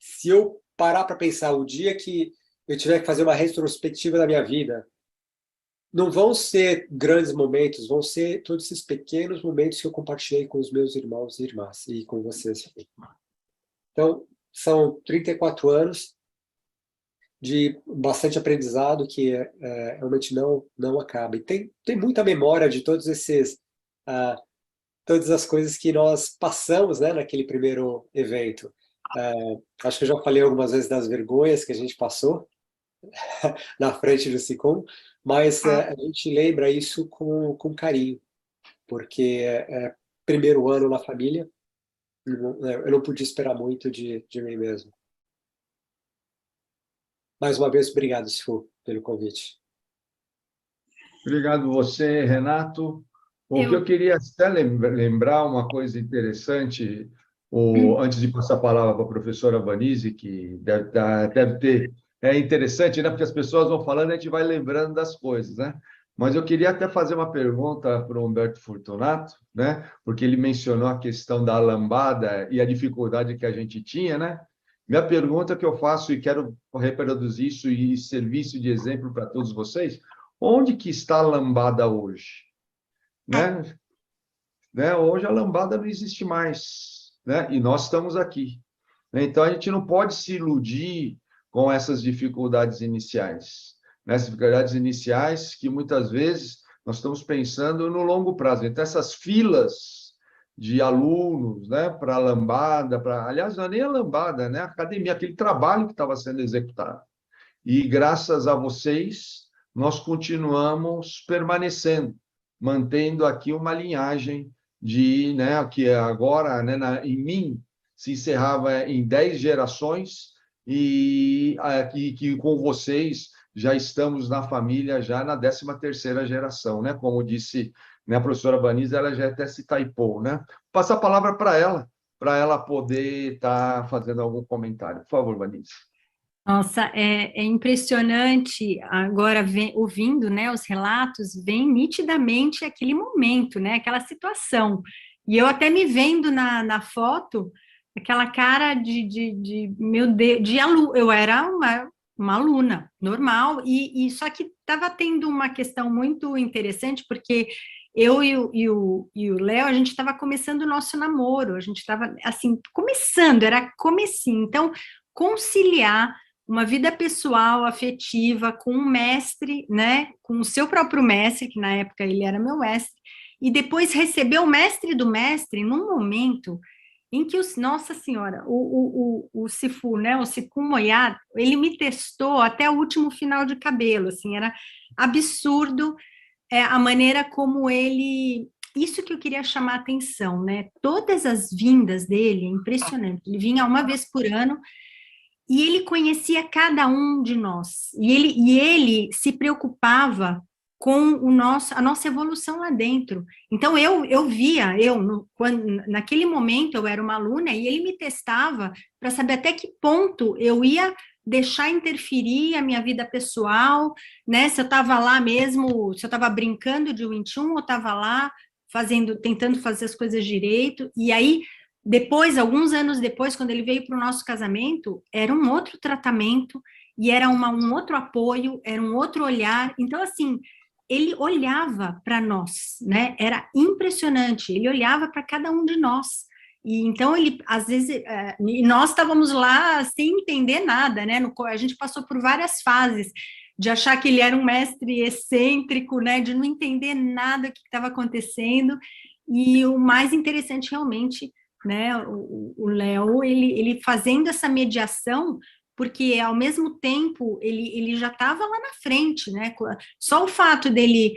se eu parar para pensar o dia que eu tiver que fazer uma retrospectiva da minha vida, não vão ser grandes momentos, vão ser todos esses pequenos momentos que eu compartilhei com os meus irmãos e irmãs e com vocês. Então, são 34 anos de bastante aprendizado que realmente não acaba. E tem muita memória de todos esses... todas as coisas que nós passamos, né, naquele primeiro evento. Acho que eu já falei algumas vezes das vergonhas que a gente passou na frente do Sicum, mas a gente lembra isso com carinho, porque primeiro ano na família, eu não podia esperar muito de mim mesmo. Mais uma vez, obrigado, Sifu, pelo convite. Obrigado você, Renato. O que eu queria até lembrar uma coisa interessante, antes de passar a palavra para a professora Vanise, que deve ter... É interessante, né? Porque as pessoas vão falando e a gente vai lembrando das coisas, né? Mas eu queria até fazer uma pergunta para o Humberto Fortunato, né? Porque ele mencionou a questão da lambada e a dificuldade que a gente tinha, né? Minha pergunta que eu faço, e quero reproduzir isso e servir isso de exemplo para todos vocês, onde que está a lambada hoje? Né? Hoje a lambada não existe mais, né? E nós estamos aqui. Então, a gente não pode se iludir com essas dificuldades iniciais. Nessas dificuldades iniciais que, muitas vezes, nós estamos pensando no longo prazo. Então, essas filas de alunos, né, para a lambada, aliás, não é nem a lambada, né, a academia, aquele trabalho que estava sendo executado. E, graças a vocês, nós continuamos permanecendo, mantendo aqui uma linhagem né, que agora, né, em mim, se encerrava em 10 gerações, e aqui que com vocês já estamos na família, já na 13ª geração, né? Como disse, né, a professora Banisa, ela já até se taipou, né? Passa a palavra para ela poder estar fazendo algum comentário. Por favor, Banisa. Nossa, é impressionante, agora ouvindo, né, os relatos, vem nitidamente aquele momento, né, aquela situação. E eu até me vendo na foto, aquela cara meu Deus, eu era uma aluna normal, e só que estava tendo uma questão muito interessante, porque eu e o Léo, a gente estava começando o nosso namoro, a gente estava, assim, começando, era comecinho, então, conciliar uma vida pessoal, afetiva, com um mestre, né, com o seu próprio mestre, que na época ele era meu mestre, e depois receber o mestre do mestre num momento em que, nossa senhora, o Sifu, né, o Sifu Moyar, ele me testou até o último final de cabelo, assim, era absurdo a maneira como ele... Isso que eu queria chamar a atenção, né, todas as vindas dele, é impressionante, ele vinha uma vez por ano, e ele conhecia cada um de nós, e ele se preocupava com a nossa evolução lá dentro. Então, eu via, naquele momento eu era uma aluna, e ele me testava para saber até que ponto eu ia deixar interferir a minha vida pessoal, né, se eu estava lá mesmo, se eu estava brincando de Wing Chun, ou estava lá tentando fazer as coisas direito, e aí... Depois, alguns anos depois, quando ele veio para o nosso casamento, era um outro tratamento, e era um outro apoio, era um outro olhar. Então, assim, ele olhava para nós, né? Era impressionante, ele olhava para cada um de nós. E então, ele, às vezes, nós estávamos lá sem entender nada, né? A gente passou por várias fases, de achar que ele era um mestre excêntrico, né? De não entender nada do que estava acontecendo. E o mais interessante, realmente, né, o Léo, ele fazendo essa mediação, porque ao mesmo tempo ele já estava lá na frente, né, só o fato dele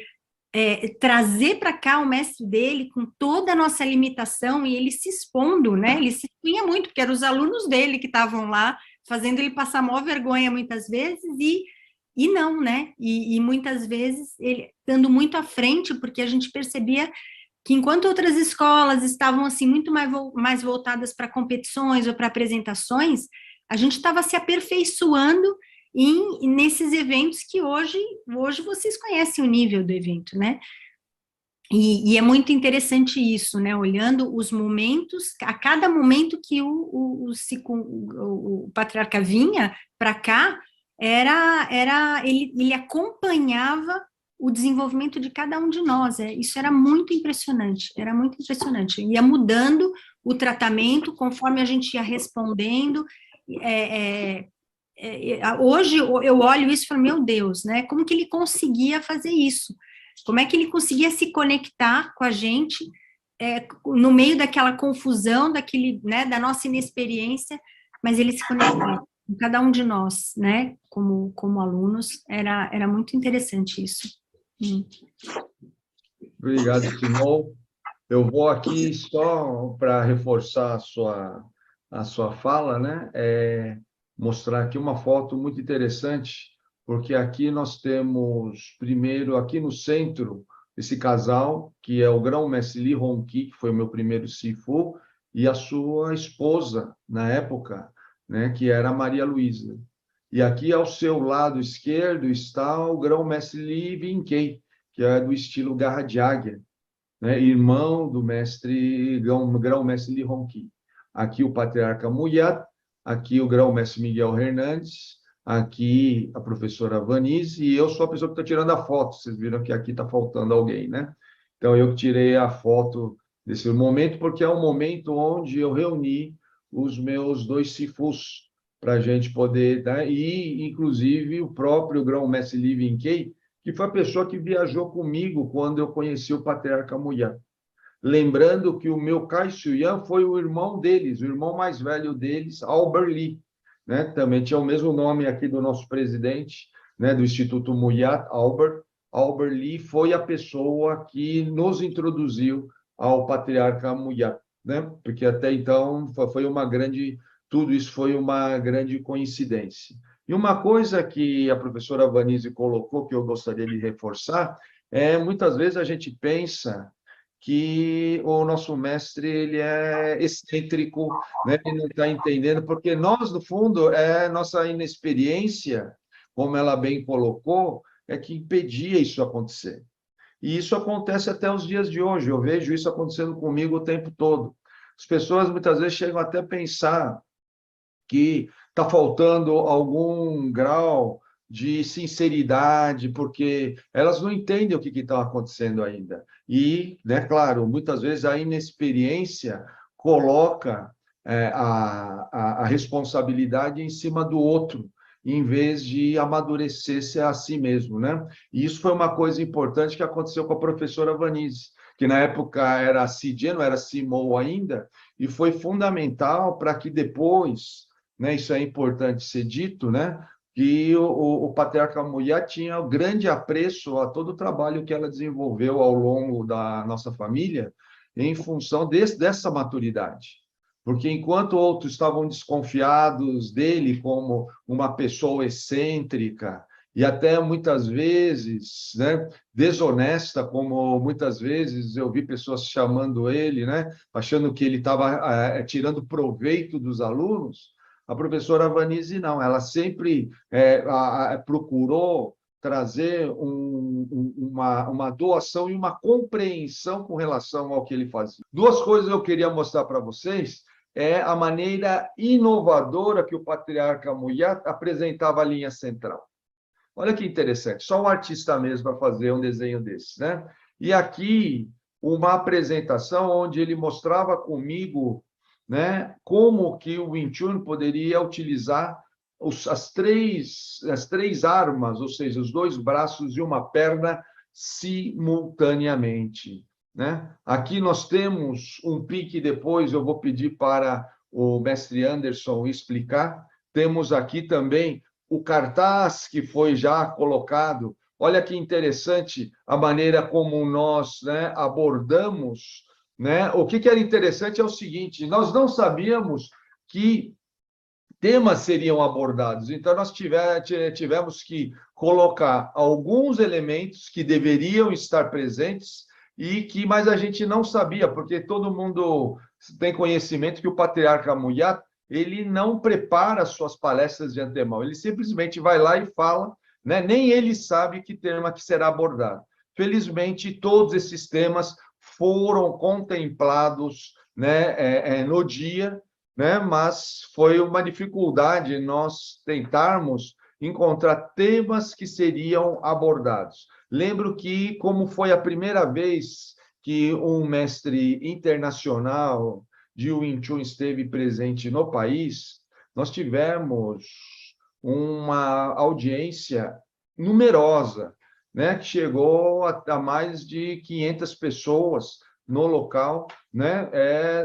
trazer para cá o mestre dele com toda a nossa limitação, e ele se expondo, né, ele se expunha muito, porque eram os alunos dele que estavam lá, fazendo ele passar maior vergonha muitas vezes, e não, né, e muitas vezes ele estando muito à frente, porque a gente percebia que enquanto outras escolas estavam assim muito mais voltadas para competições ou para apresentações, a gente estava se aperfeiçoando nesses eventos que hoje vocês conhecem o nível do evento, né? E é muito interessante isso, né? Olhando os momentos, a cada momento que o patriarca vinha para cá, ele acompanhava o desenvolvimento de cada um de nós. Isso era muito impressionante, ia mudando o tratamento conforme a gente ia respondendo. Hoje eu olho isso e falo, meu Deus, né, como que ele conseguia fazer isso? Como é que ele conseguia se conectar com a gente no meio daquela confusão, né, da nossa inexperiência, mas ele se conectava com cada um de nós, né, como alunos. Era muito interessante isso. Obrigado, Simão. Eu vou aqui só para reforçar a sua fala, né? Mostrar aqui uma foto muito interessante, porque aqui nós temos, primeiro, aqui no centro, esse casal, que é o grão-mestre Li Hongqi, que foi o meu primeiro Sifu, e a sua esposa, na época, né, que era a Maria Luísa. E aqui ao seu lado esquerdo está o grão-mestre Li Vinkei, que é do estilo Garra de Águia, né? Irmão do mestre, grão-mestre Li Hongqi. Aqui o patriarca Muyat, aqui o grão-mestre Miguel Hernandes, aqui a professora Vanise, e eu sou a pessoa que está tirando a foto. Vocês viram que aqui está faltando alguém, né? Então, eu tirei a foto desse momento, porque é um momento onde eu reuni os meus 2 sifus, para a gente poder, né? E, inclusive, o próprio grão-mestre Li Winkei, que foi a pessoa que viajou comigo quando eu conheci o patriarca Muyat. Lembrando que o meu Kai Shu-yan foi o irmão deles, o irmão mais velho deles, Albert Li, né? Também tinha o mesmo nome aqui do nosso presidente, né? Do Instituto Muyat, Albert. Albert Li foi a pessoa que nos introduziu ao patriarca Muyat, né? Porque até então foi uma grande, tudo isso foi uma grande coincidência. E uma coisa que a professora Vanise colocou, que eu gostaria de reforçar, é muitas vezes a gente pensa que o nosso mestre ele é excêntrico, né? Ele não está entendendo, porque nós, no fundo, é nossa inexperiência, como ela bem colocou, é que impedia isso acontecer. E isso acontece até os dias de hoje, eu vejo isso acontecendo comigo o tempo todo. As pessoas muitas vezes chegam até a pensar que está faltando algum grau de sinceridade, porque elas não entendem o que está acontecendo ainda. E, né, claro, muitas vezes a inexperiência coloca a responsabilidade em cima do outro, em vez de amadurecer-se a si mesmo, né? E isso foi uma coisa importante que aconteceu com a professora Vanise, que na época era CIDIA, não era CIMO ainda, e foi fundamental para que depois, né, isso é importante ser dito, né, que o patriarca Muyat tinha um grande apreço a todo o trabalho que ela desenvolveu ao longo da nossa família, em função dessa maturidade. Porque enquanto outros estavam desconfiados dele como uma pessoa excêntrica e até muitas vezes, né, desonesta, como muitas vezes eu vi pessoas chamando ele, né, achando que ele estava tirando proveito dos alunos, a professora Vanise não, ela sempre procurou trazer uma doação e uma compreensão com relação ao que ele fazia. 2 coisas eu queria mostrar para vocês, é a maneira inovadora que o patriarca Muyat apresentava a linha central. Olha que interessante, só um artista mesmo para fazer um desenho desse, né? E aqui, uma apresentação onde ele mostrava comigo, né, como que o Wing Chun poderia utilizar as três armas, ou seja, os 2 braços e uma perna simultaneamente, né? Aqui nós temos um pique, depois eu vou pedir para o mestre Anderson explicar. Temos aqui também o cartaz que foi já colocado. Olha que interessante a maneira como nós, né, abordamos, né? O que era interessante é o seguinte, nós não sabíamos que temas seriam abordados, então nós tivemos que colocar alguns elementos que deveriam estar presentes mas a gente não sabia, porque todo mundo tem conhecimento que o patriarca Muyat, ele não prepara suas palestras de antemão, ele simplesmente vai lá e fala, né? Nem ele sabe que tema que será abordado. Felizmente, todos esses temas foram contemplados, né, no dia, né? Mas foi uma dificuldade nós tentarmos encontrar temas que seriam abordados. Lembro que, como foi a primeira vez que um mestre internacional de Wing Chun esteve presente no país, nós tivemos uma audiência numerosa, né, que chegou a mais de 500 pessoas no local, né,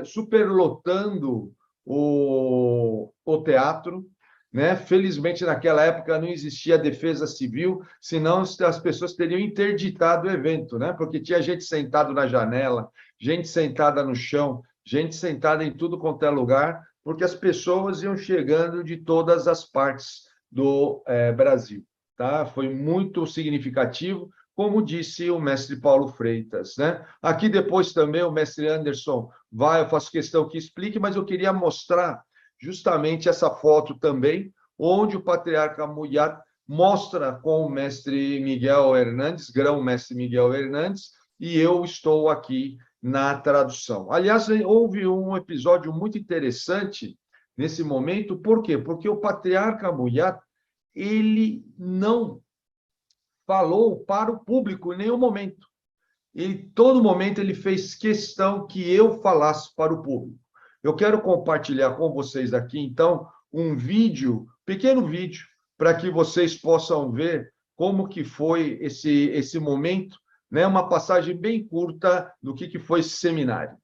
superlotando o teatro, né? Felizmente, naquela época não existia defesa civil, senão as pessoas teriam interditado o evento, né? Porque tinha gente sentada na janela, gente sentada no chão, gente sentada em tudo quanto é lugar, porque as pessoas iam chegando de todas as partes do Brasil. Tá? Foi muito significativo, como disse o mestre Paulo Freitas, né? Aqui depois também o mestre Anderson eu faço questão que explique, mas eu queria mostrar justamente essa foto também, onde o patriarca Muyat mostra com o mestre Miguel Hernandes, grão-mestre Miguel Hernandes, e eu estou aqui na tradução. Aliás, houve um episódio muito interessante nesse momento, por quê? Porque o patriarca Amuyat, ele não falou para o público em nenhum momento. Em todo momento ele fez questão que eu falasse para o público. Eu quero compartilhar com vocês aqui, então, um vídeo, pequeno vídeo, para que vocês possam ver como que foi esse momento, né? Uma passagem bem curta do que foi esse seminário.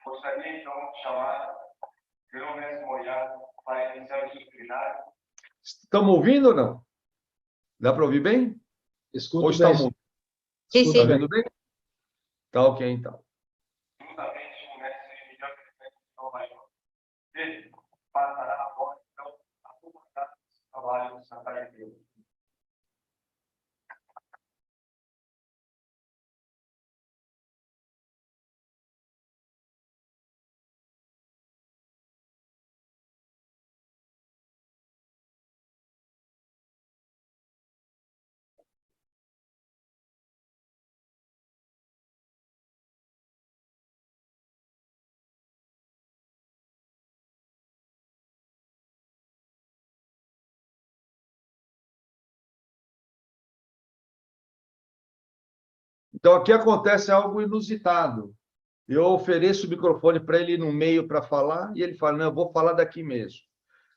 Gostaria, então, de chamar o grão-mestre Moyat para iniciar o seu seminário. Estamos ouvindo ou não? Dá para ouvir bem? Escuto ou está bem. mudo? Sim, Está sim. vendo bem? Tá ok, então. Juntamente com o mestre Miguel Hernandes, ele passará agora, então, a comandar o trabalho do Santa Igreja. Então, aqui acontece algo inusitado. Eu ofereço o microfone para ele no meio para falar, e ele fala, não, eu vou falar daqui mesmo.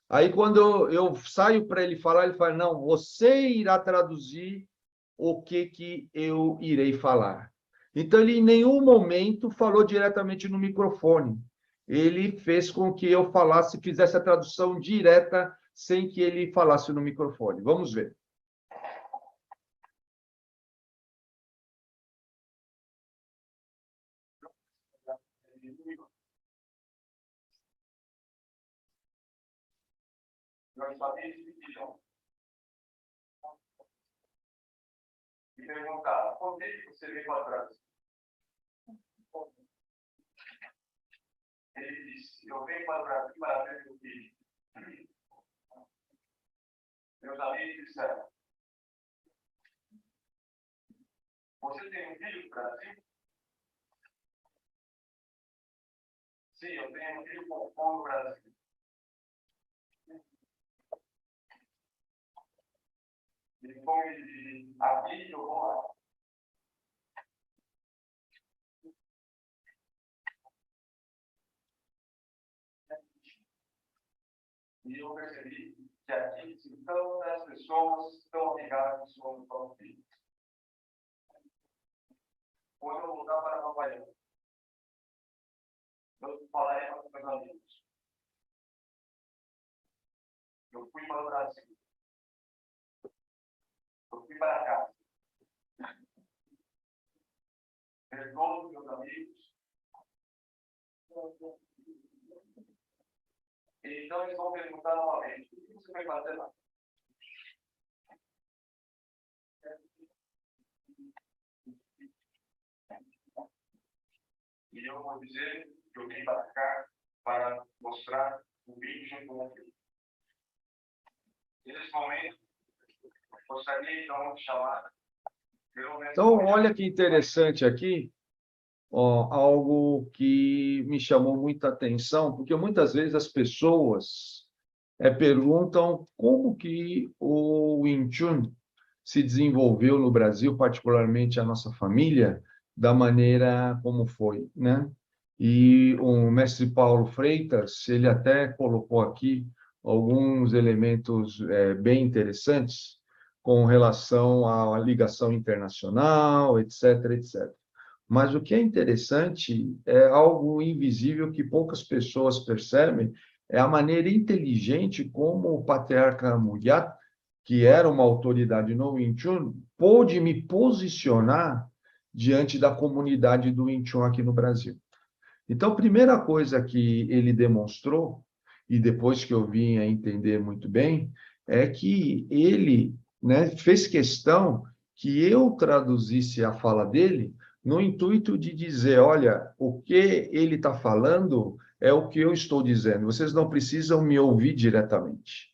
Aí, quando eu saio para ele falar, ele fala, não, você irá traduzir o que eu irei falar. Então, ele em nenhum momento falou diretamente no microfone. Ele fez com que eu falasse, fizesse a tradução direta, sem que ele falasse no microfone. Vamos ver. Nós famílias pediram e perguntaram, por que você veio para o Brasil? Ele disse, eu venho para o Brasil para ver meu filho. Meus amigos disseram, você tem um filho no Brasil? Sim, eu tenho um filho com fome no Brasil. E fome de aqui eu vou lá. E eu percebi que aqui tantas pessoas tão ligadas sobre o filho. Quando eu voltar para Nova York, eu falarei para os meus amigos. Eu fui para o Brasil. Eu fui para casa. Perdoo meus amigos. Então eles vão perguntar novamente, o que você vai fazer lá? E eu vou dizer que eu vim para cá para mostrar o vídeo com o filho. Nesse momento, gostaria então de chamar. Então, olha que interessante aqui, ó, algo que me chamou muita atenção, porque muitas vezes as pessoas perguntam como que o Wing Chun se desenvolveu no Brasil, particularmente a nossa família, da maneira como foi, né? E o mestre Paulo Freitas, ele até colocou aqui alguns elementos bem interessantes com relação à ligação internacional, etc., etc. Mas o que é interessante é algo invisível que poucas pessoas percebem, é a maneira inteligente como o patriarca Amuyat, que era uma autoridade no Wing Chun, pôde me posicionar diante da comunidade do Wing Chun aqui no Brasil. Então, a primeira coisa que ele demonstrou, e depois que eu vim a entender muito bem, é que ele, né, fez questão que eu traduzisse a fala dele no intuito de dizer, olha, o que ele está falando é o que eu estou dizendo, vocês não precisam me ouvir diretamente.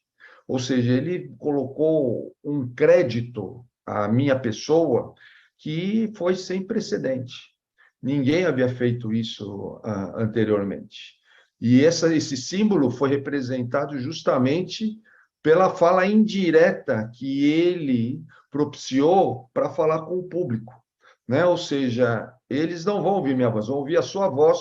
Ou seja, ele colocou um crédito à minha pessoa que foi sem precedente. Ninguém havia feito isso anteriormente. E esse símbolo foi representado justamente pela fala indireta que ele propiciou para falar com o público, né? Ou seja, eles não vão ouvir minha voz, vão ouvir a sua voz,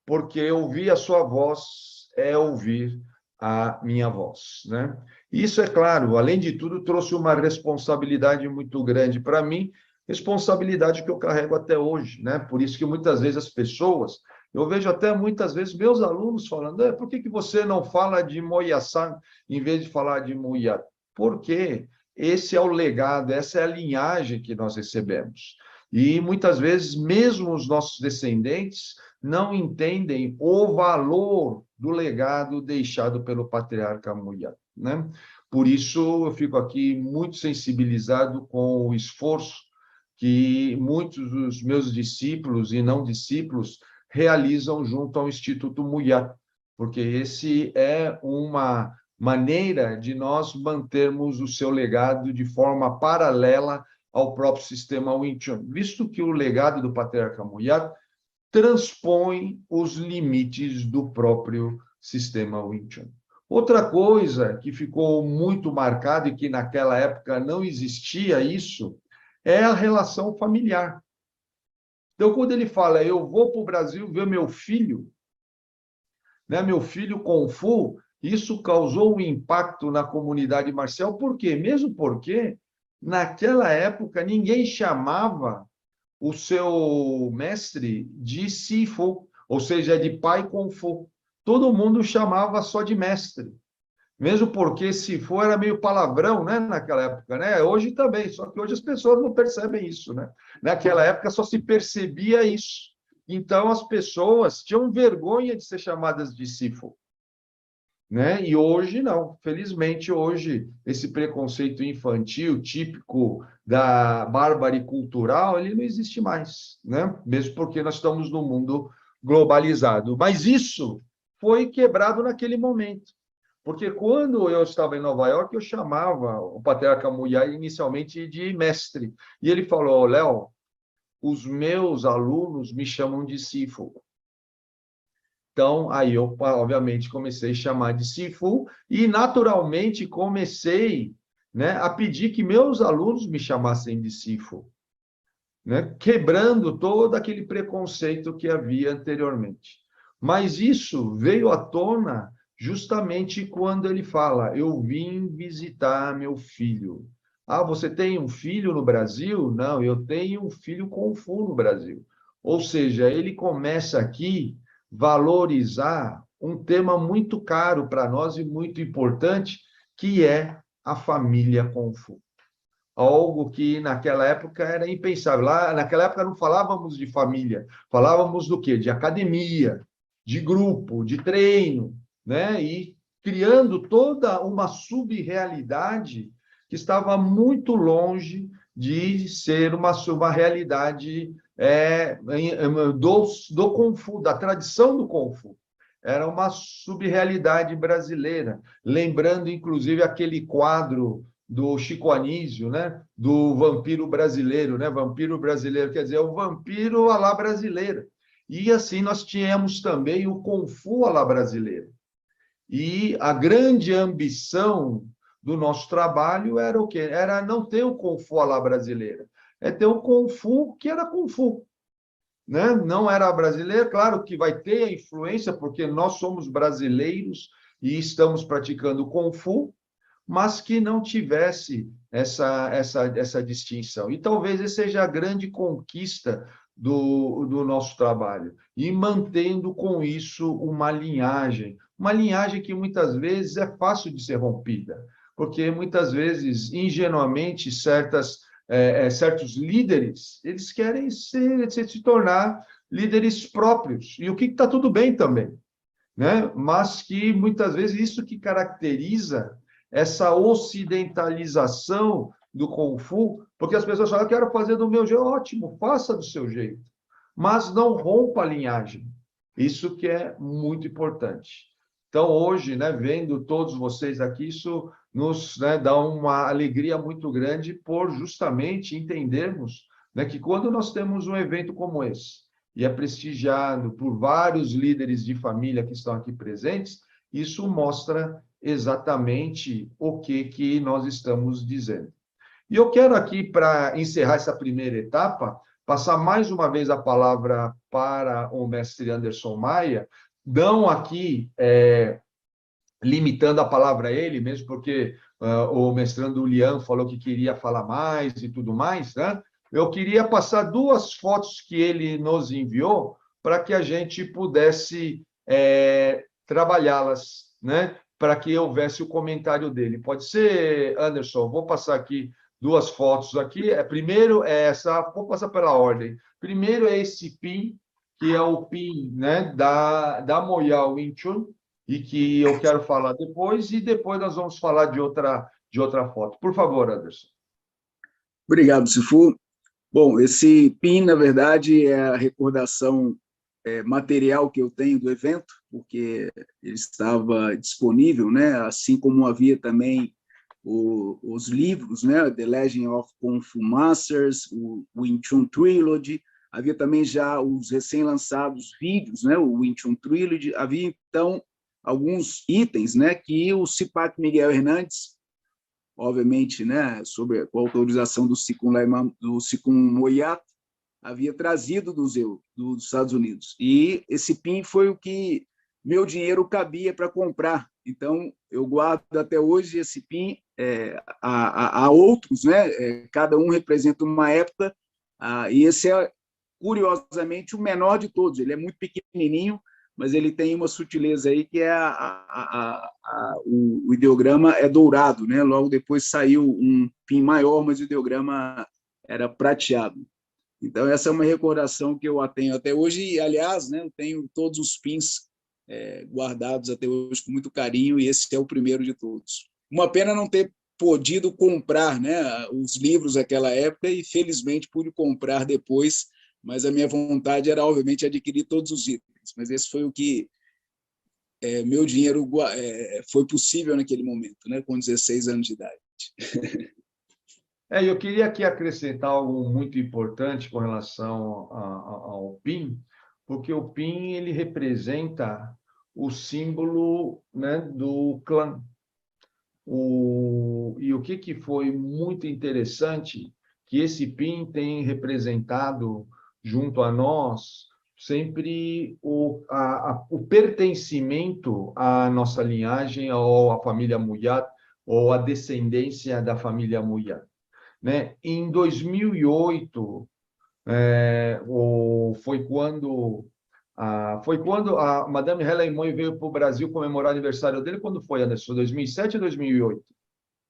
porque ouvir a sua voz é ouvir a minha voz, né? Isso, é claro, além de tudo, trouxe uma responsabilidade muito grande para mim, responsabilidade que eu carrego até hoje, né? Por isso que muitas vezes as pessoas, eu vejo até muitas vezes meus alunos falando, por que você não fala de Moyasan em vez de falar de Muyat? Porque esse é o legado, essa é a linhagem que nós recebemos. E muitas vezes, mesmo os nossos descendentes não entendem o valor do legado deixado pelo patriarca Muyat, né? Por isso, eu fico aqui muito sensibilizado com o esforço que muitos dos meus discípulos e não discípulos realizam junto ao Instituto Muyat, porque esse é uma maneira de nós mantermos o seu legado de forma paralela ao próprio sistema Wing Chun, visto que o legado do patriarca Muyat transpõe os limites do próprio sistema Wing Chun. Outra coisa que ficou muito marcada e que naquela época não existia isso é a relação familiar. Então, quando ele fala, eu vou para o Brasil ver meu filho, né, meu filho Kung Fu, isso causou um impacto na comunidade marcial. Por quê? Mesmo porque, naquela época, ninguém chamava o seu mestre de Sifu, ou seja, de pai Kung Fu. Todo mundo chamava só de mestre. Mesmo porque Sifu era meio palavrão, né, naquela época, né? Hoje também, só que hoje as pessoas não percebem isso, né? Naquela época só se percebia isso. Então as pessoas tinham vergonha de ser chamadas de Sifu, né? E hoje não. Felizmente hoje esse preconceito infantil típico da bárbare cultural, ele não existe mais, né? Mesmo porque nós estamos num mundo globalizado. Mas isso foi quebrado naquele momento. Porque quando eu estava em Nova York, eu chamava o patriarca Muyat inicialmente de mestre. E ele falou, Léo, os meus alunos me chamam de Sifu. Então, aí eu, obviamente, comecei a chamar de Sifu e, naturalmente, comecei, né, a pedir que meus alunos me chamassem de Sifu, né, quebrando todo aquele preconceito que havia anteriormente. Mas isso veio à tona justamente quando ele fala, eu vim visitar meu filho. Ah, você tem um filho no Brasil? Não, eu tenho um filho Kung Fu no Brasil. Ou seja, ele começa aqui valorizar um tema muito caro para nós e muito importante, que é a família Kung Fu. Algo que naquela época era impensável. Lá, naquela época não falávamos de família, falávamos do quê? De academia, de grupo, de treino, né? E criando toda uma sub-realidade que estava muito longe de ser uma realidade do Kung Fu, da tradição do Kung Fu. Era uma sub-realidade brasileira, lembrando, inclusive, aquele quadro do Chico Anísio, né? Do vampiro brasileiro, né? Vampiro brasileiro, quer dizer, o vampiro à la brasileira. E assim nós tínhamos também o Kung Fu à la brasileira. E a grande ambição do nosso trabalho era o quê? Era não ter o Kung Fu à la brasileira, é ter o Kung Fu que era Kung Fu, né? Não era brasileiro, claro que vai ter a influência, porque nós somos brasileiros e estamos praticando Kung Fu, mas que não tivesse essa distinção. E talvez essa seja a grande conquista do nosso trabalho, e mantendo com isso uma linhagem que muitas vezes é fácil de ser rompida, porque muitas vezes, ingenuamente, certos líderes, eles querem se tornar líderes próprios, e o que está tudo bem também, né? Mas que muitas vezes isso que caracteriza essa ocidentalização do Kung Fu Porque as pessoas falam, eu quero fazer do meu jeito, ótimo, faça do seu jeito, mas não rompa a linhagem. Isso que é muito importante. Então, hoje, né, vendo todos vocês aqui, isso nos, né, dá uma alegria muito grande por justamente entendermos, né, que quando nós temos um evento como esse, e é prestigiado por vários líderes de família que estão aqui presentes, isso mostra exatamente o que nós estamos dizendo. E eu quero aqui, para encerrar essa primeira etapa, passar mais uma vez a palavra para o mestre Anderson Maia, não aqui limitando a palavra a ele, mesmo porque o mestrando Lian falou que queria falar mais e tudo mais, né? Eu queria passar 2 fotos que ele nos enviou para que a gente pudesse trabalhá-las, né? Para que houvesse o comentário dele. Pode ser, Anderson? Vou passar aqui 2 fotos aqui. Primeiro é essa, vou passar pela ordem. Primeiro é esse pin, que é o pin, né, da Moyal Wing Chun, e que eu quero falar depois, e depois nós vamos falar de outra foto. Por favor, Anderson. Obrigado, Sifu. Bom, esse PIN, na verdade, é a recordação material que eu tenho do evento, porque ele estava disponível, né? Assim como havia também os livros, né? The Legend of Kung Fu Masters, o Wing Chun Trilogy, havia também já os recém-lançados vídeos, né? O Wing Chun Trilogy, havia, então, alguns itens, né? Que o Cipac Miguel Hernandes, obviamente, né? Sob a autorização do Sikun Moyat, havia trazido dos Estados Unidos. E esse PIN foi o que meu dinheiro cabia para comprar. Então, eu guardo até hoje esse PIN. Há outros, né? Cada um representa uma época, e esse é, curiosamente, o menor de todos. Ele é muito pequenininho, mas ele tem uma sutileza aí que é o ideograma é dourado, né? Logo depois saiu um PIN maior, mas o ideograma era prateado. Então, essa é uma recordação que eu tenho até hoje, e, aliás, né, eu tenho todos os pins guardados até hoje com muito carinho, e esse é o primeiro de todos. Uma pena não ter podido comprar, né, os livros naquela época, e felizmente pude comprar depois, mas a minha vontade era, obviamente, adquirir todos os itens, mas esse foi o que meu dinheiro foi possível naquele momento, né, com 16 anos de idade. Eu queria aqui acrescentar algo muito importante com relação ao PIN, porque o PIN ele representa o símbolo, né, do clã. E o que foi muito interessante, que esse PIN tem representado junto a nós sempre o pertencimento à nossa linhagem, ou à família Muyat, ou à descendência da família Muyat. Né? Em 2008, foi quando a Madame Helen Moy veio para o Brasil comemorar o aniversário dele. Quando foi, Anderson? 2007 ou 2008?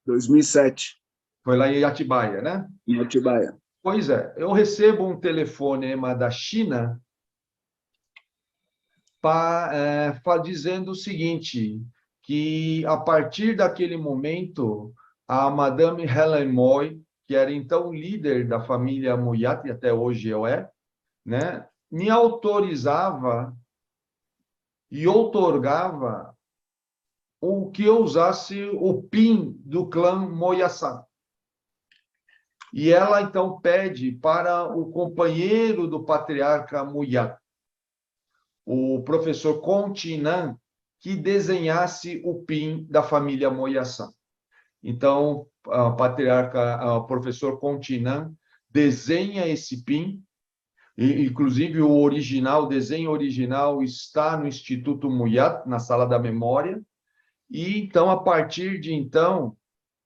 2007. Foi lá em Atibaia, né? Em Atibaia. Pois é. Eu recebo um telefonema da China dizendo o seguinte, que a partir daquele momento, a Madame Helen Moy, que era então líder da família Muyat, e até hoje né, me autorizava e outorgava o que eu usasse o PIN do clã Moyasan. E ela, então, pede para o companheiro do patriarca Muyat, o professor Continan, que desenhasse o PIN da família Moyasan. Então, o professor Continan desenha esse PIN, e, inclusive o desenho original está no Instituto Muyat, na Sala da Memória, e então, a partir de então,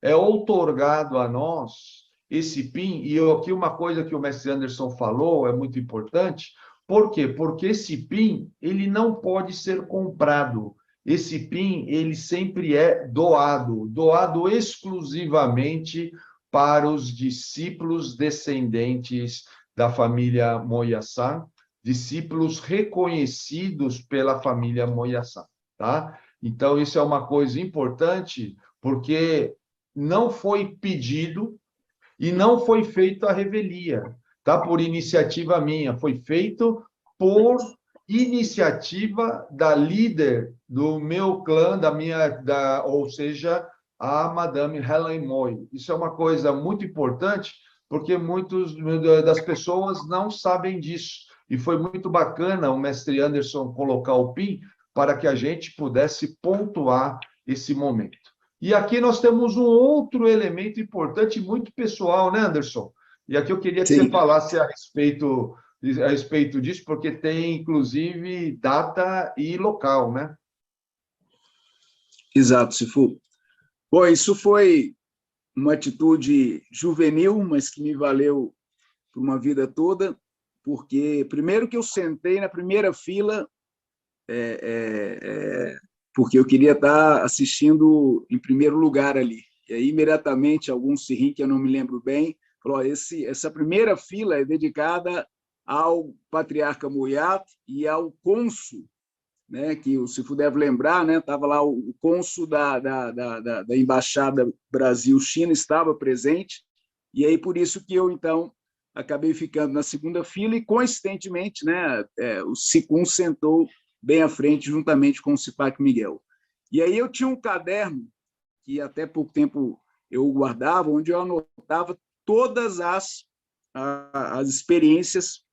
é outorgado a nós esse PIN, e aqui uma coisa que o mestre Anderson falou é muito importante. Por quê? Porque esse PIN, ele não pode ser comprado. Esse PIN, ele sempre é doado exclusivamente para os discípulos descendentes da família Moyasan, discípulos reconhecidos pela família Moyasan, tá? Então, isso é uma coisa importante, porque não foi pedido, E não foi feito a revelia, tá? Por iniciativa minha, foi feito por iniciativa da líder do meu clã, ou seja, a Madame Helen Moy. Isso é uma coisa muito importante, porque muitas das pessoas não sabem disso. E foi muito bacana o mestre Anderson colocar o PIN para que a gente pudesse pontuar esse momento. E aqui nós temos um outro elemento importante, muito pessoal, né, Anderson? E aqui eu queria que Sim. você falasse a respeito disso, porque tem, inclusive, data e local, né? Exato, Sifu. Bom, isso foi uma atitude juvenil, mas que me valeu por uma vida toda, porque primeiro que eu sentei na primeira fila, porque eu queria estar assistindo em primeiro lugar ali. E aí, imediatamente, algum sirrim, que eu não me lembro bem, falou, essa primeira fila é dedicada ao patriarca Moyat e ao cônsul, né, que o Sifu deve lembrar, né, estava lá o cônsul da Embaixada Brasil-China, estava presente, e aí por isso que eu, então, acabei ficando na segunda fila e, coincidentemente, né, o Sicum sentou bem à frente, juntamente com o Cipac Miguel. E aí eu tinha um caderno, que até pouco tempo eu guardava, onde eu anotava todas as experiências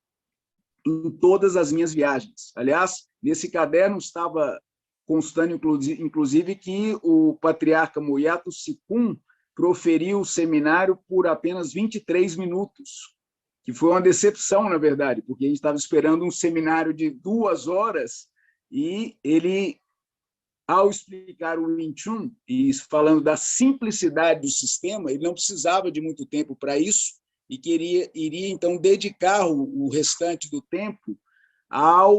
em todas as minhas viagens. Aliás, nesse caderno estava constando, inclusive, que o patriarca Moyato Sicum proferiu o seminário por apenas 23 minutos, que foi uma decepção, na verdade, porque a gente estava esperando um seminário de 2 horas e ele, ao explicar o Wing Chun, e falando da simplicidade do sistema, ele não precisava de muito tempo para isso, e iria então dedicar o restante do tempo às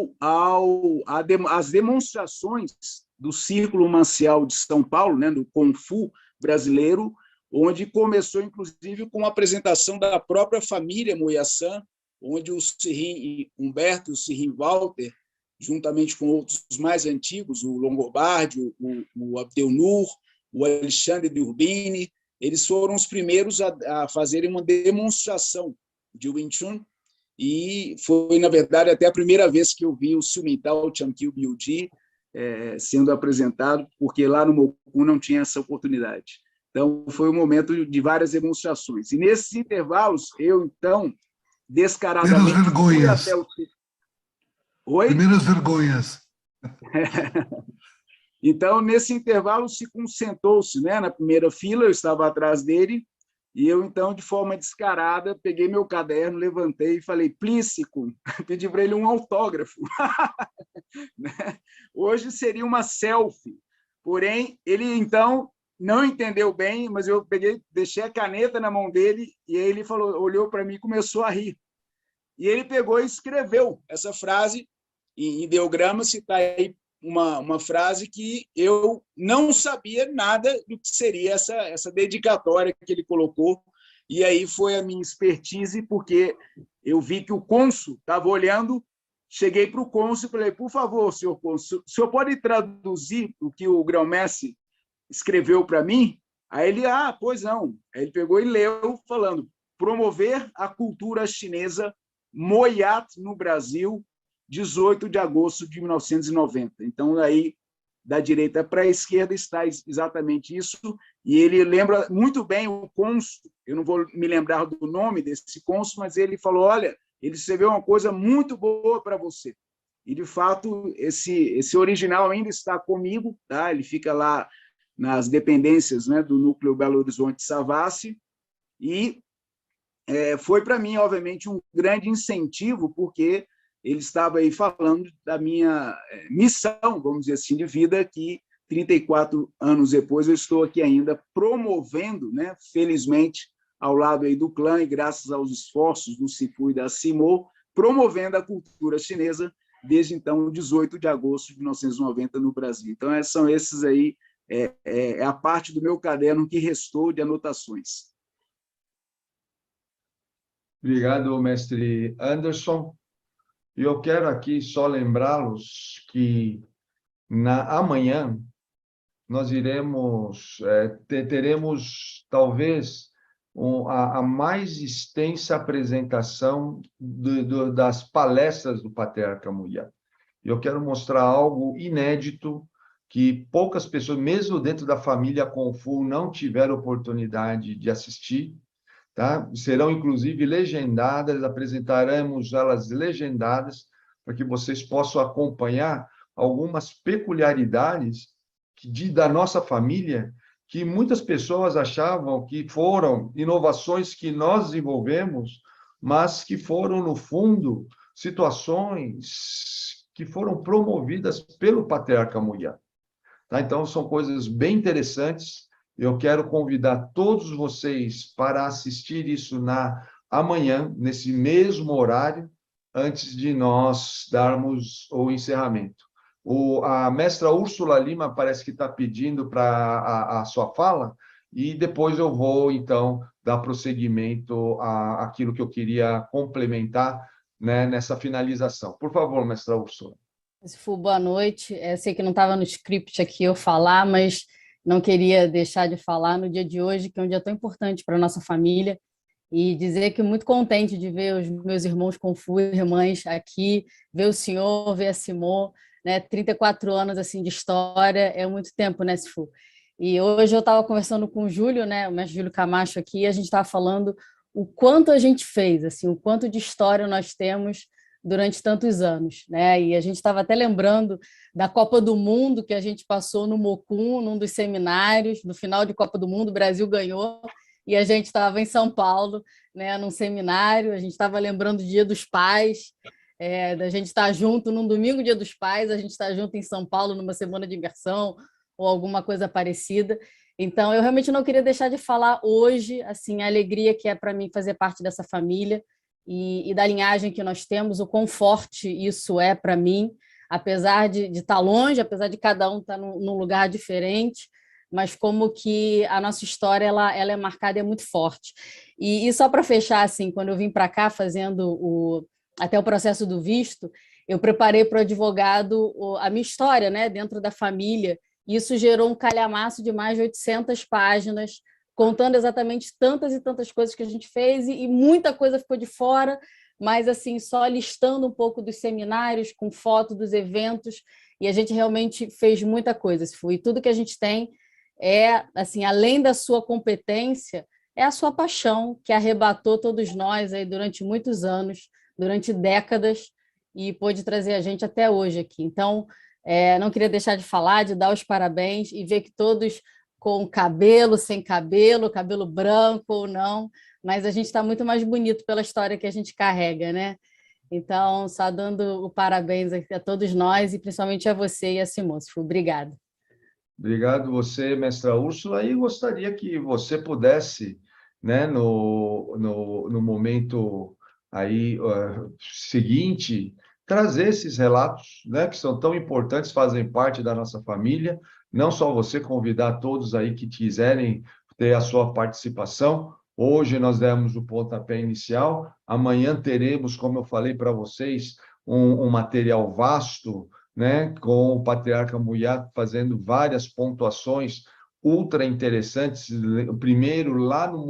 demonstrações do Círculo Marcial de São Paulo, né, do Kung Fu brasileiro, onde começou, inclusive, com a apresentação da própria família Moyasan, onde o Sirrim Humberto e o Sirrim Walter, juntamente com outros mais antigos, o Longobardi, o Abdelnur, o Alexandre de Urbini, eles foram os primeiros a fazerem uma demonstração de Wing Chun, e foi, na verdade, até a primeira vez que eu vi o Sumitao Chamkyu Biuji sendo apresentado, porque lá no Moku não tinha essa oportunidade. Então, foi um momento de várias demonstrações. E nesses intervalos, eu, então, descaradamente... Primeiras vergonhas. Fui até o... Oi? Primeiras vergonhas. Então, nesse intervalo, o Sicum sentou-se, né, na primeira fila, eu estava atrás dele, e eu, então, de forma descarada, peguei meu caderno, levantei e falei, please, Sicum, pedi para ele um autógrafo. Hoje seria uma selfie, porém, ele, então, não entendeu bem, mas eu peguei, deixei a caneta na mão dele, e aí ele falou, olhou para mim e começou a rir. E ele pegou e escreveu essa frase, em ideogramas, está aí uma frase que eu não sabia nada do que seria essa dedicatória que ele colocou, e aí foi a minha expertise, porque eu vi que o cônsul estava olhando, cheguei para o cônsul e falei, por favor, senhor cônsul, o senhor pode traduzir o que o grão-mestre escreveu para mim? Aí ele, pois não. Aí ele pegou e leu, falando, promover a cultura chinesa Moyat no Brasil, 18 de agosto de 1990. Então, aí, da direita para a esquerda está exatamente isso, e ele lembra muito bem o cônsul, eu não vou me lembrar do nome desse cônsul, mas ele falou, olha, ele escreveu uma coisa muito boa para você. E, de fato, esse original ainda está comigo, tá? Ele fica lá nas dependências, né, do Núcleo Belo Horizonte Savassi, e foi, para mim, obviamente, um grande incentivo, porque ele estava aí falando da minha missão, vamos dizer assim, de vida, que 34 anos depois eu estou aqui ainda promovendo, né, felizmente, ao lado aí do clã e graças aos esforços do Sifu e da Simo, promovendo a cultura chinesa desde, então, 18 de agosto de 1990 no Brasil. Então, são esses aí, a parte do meu caderno que restou de anotações. Obrigado, mestre Anderson. E eu quero aqui só lembrá-los que amanhã nós teremos talvez a mais extensa apresentação das palestras do Patriarca Muyad. Eu quero mostrar algo inédito que poucas pessoas, mesmo dentro da família Kung-Fu, não tiveram oportunidade de assistir. Tá? Serão, inclusive, legendadas, apresentaremos elas legendadas, para que vocês possam acompanhar algumas peculiaridades da nossa família, que muitas pessoas achavam que foram inovações que nós desenvolvemos, mas que foram, no fundo, situações que foram promovidas pelo Patriarca Muyad. Tá? Então, são coisas bem interessantes. Eu quero convidar todos vocês para assistir isso amanhã, nesse mesmo horário, antes de nós darmos o encerramento. A mestra Úrsula Lima parece que está pedindo para a sua fala, e depois eu vou, então, dar prosseguimento àquilo que eu queria complementar, né, nessa finalização. Por favor, mestra Úrsula. Boa noite. Sei que não estava no script aqui eu falar, mas não queria deixar de falar no dia de hoje, que é um dia tão importante para a nossa família, e dizer que muito contente de ver os meus irmãos Kung-Fu e irmãs aqui, ver o senhor, ver a Simô, né? 34 anos assim, de história, é muito tempo, né, Sifu? E hoje eu estava conversando com o Júlio, né, o mestre Júlio Camacho aqui, e a gente estava falando o quanto a gente fez, assim, o quanto de história nós temos durante tantos anos, né? E a gente estava até lembrando da Copa do Mundo que a gente passou no Mocum, num dos seminários, no final de Copa do Mundo, o Brasil ganhou, e a gente estava em São Paulo, né, num seminário, a gente estava lembrando do Dia dos Pais, da gente estar junto num domingo, Dia dos Pais, a gente estar junto em São Paulo numa semana de imersão ou alguma coisa parecida. Então, eu realmente não queria deixar de falar hoje, assim, a alegria que é para mim fazer parte dessa família e da linhagem que nós temos, o quão forte isso é para mim, apesar de estar longe, apesar de cada um estar num lugar diferente, mas como que a nossa história ela é marcada e é muito forte. E só para fechar, assim, quando eu vim para cá fazendo até o processo do visto, eu preparei para o advogado a minha história, né, dentro da família, e isso gerou um calhamaço de mais de 800 páginas, contando exatamente tantas e tantas coisas que a gente fez, e muita coisa ficou de fora, mas assim, só listando um pouco dos seminários, com foto dos eventos, e a gente realmente fez muita coisa. E tudo que a gente tem assim, além da sua competência, é a sua paixão, que arrebatou todos nós aí durante muitos anos, durante décadas, e pôde trazer a gente até hoje aqui. Então, não queria deixar de falar, de dar os parabéns e ver que todos com cabelo, sem cabelo, cabelo branco ou não, mas a gente está muito mais bonito pela história que a gente carrega, né? Então, só dando o parabéns a todos nós e principalmente a você e a Simone. Obrigada. Obrigado você, mestra Úrsula, e gostaria que você pudesse, né, no momento aí seguinte, trazer esses relatos, né, que são tão importantes, fazem parte da nossa família, não só você, convidar todos aí que quiserem ter a sua participação. Hoje nós demos o pontapé inicial, amanhã teremos, como eu falei para vocês, um material vasto, né, com o Patriarca Muyad fazendo várias pontuações ultra interessantes. Primeiro,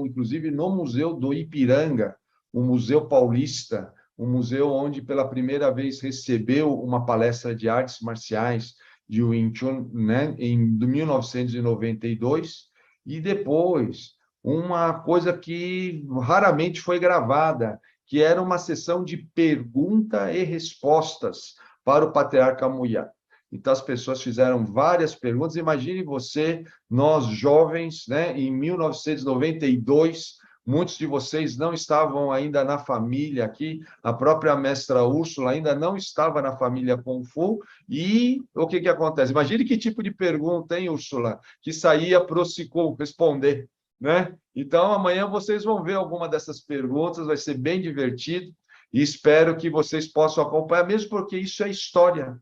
inclusive no Museu do Ipiranga, o Museu Paulista, um museu onde pela primeira vez recebeu uma palestra de artes marciais de Wing Chun, né, em 1992, e depois uma coisa que raramente foi gravada, que era uma sessão de pergunta e respostas para o Patriarca Muyad. Então, as pessoas fizeram várias perguntas. Imagine você, nós jovens, né, em 1992, muitos de vocês não estavam ainda na família aqui, a própria mestra Úrsula ainda não estava na família Kung-Fu, e o que acontece? Imagine que tipo de pergunta, hein, Úrsula, que saía para o Siku responder, né? Então, amanhã vocês vão ver alguma dessas perguntas, vai ser bem divertido, e espero que vocês possam acompanhar, mesmo porque isso é história.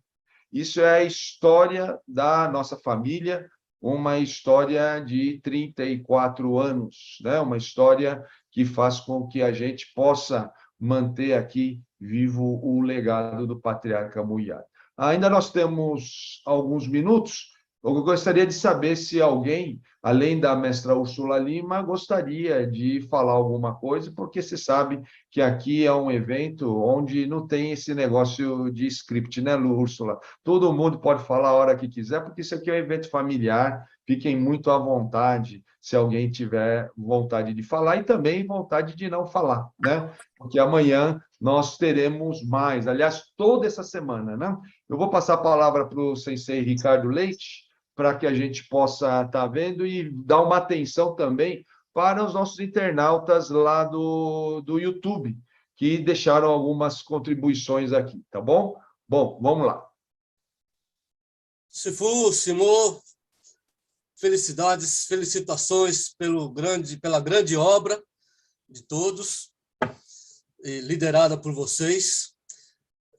Isso é a história da nossa família, uma história de 34 anos, né? Uma história que faz com que a gente possa manter aqui vivo o legado do Patriarca Muyad. Ainda nós temos alguns minutos. Eu gostaria de saber se alguém além da mestra Úrsula Lima, gostaria de falar alguma coisa, porque você sabe que aqui é um evento onde não tem esse negócio de script, né, Úrsula? Todo mundo pode falar a hora que quiser, porque isso aqui é um evento familiar, fiquem muito à vontade, se alguém tiver vontade de falar, e também vontade de não falar, né? Porque amanhã nós teremos mais, aliás, toda essa semana, né? Eu vou passar a palavra para o sensei Ricardo Leite, para que a gente possa estar vendo e dar uma atenção também para os nossos internautas lá do YouTube, que deixaram algumas contribuições aqui, tá bom? Bom, vamos lá. Sifu, Simô, felicidades, felicitações pela grande obra de todos, liderada por vocês.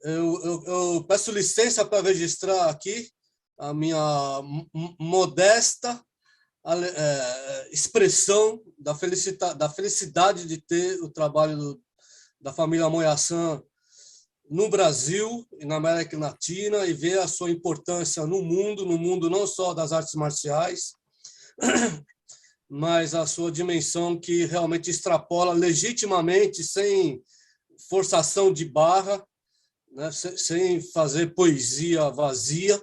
Eu peço licença para registrar aqui a minha modesta expressão da felicidade de ter o trabalho da família Moyasan no Brasil e na América Latina, e ver a sua importância no mundo não só das artes marciais, mas a sua dimensão que realmente extrapola legitimamente, sem forçação de barra, né, sem fazer poesia vazia.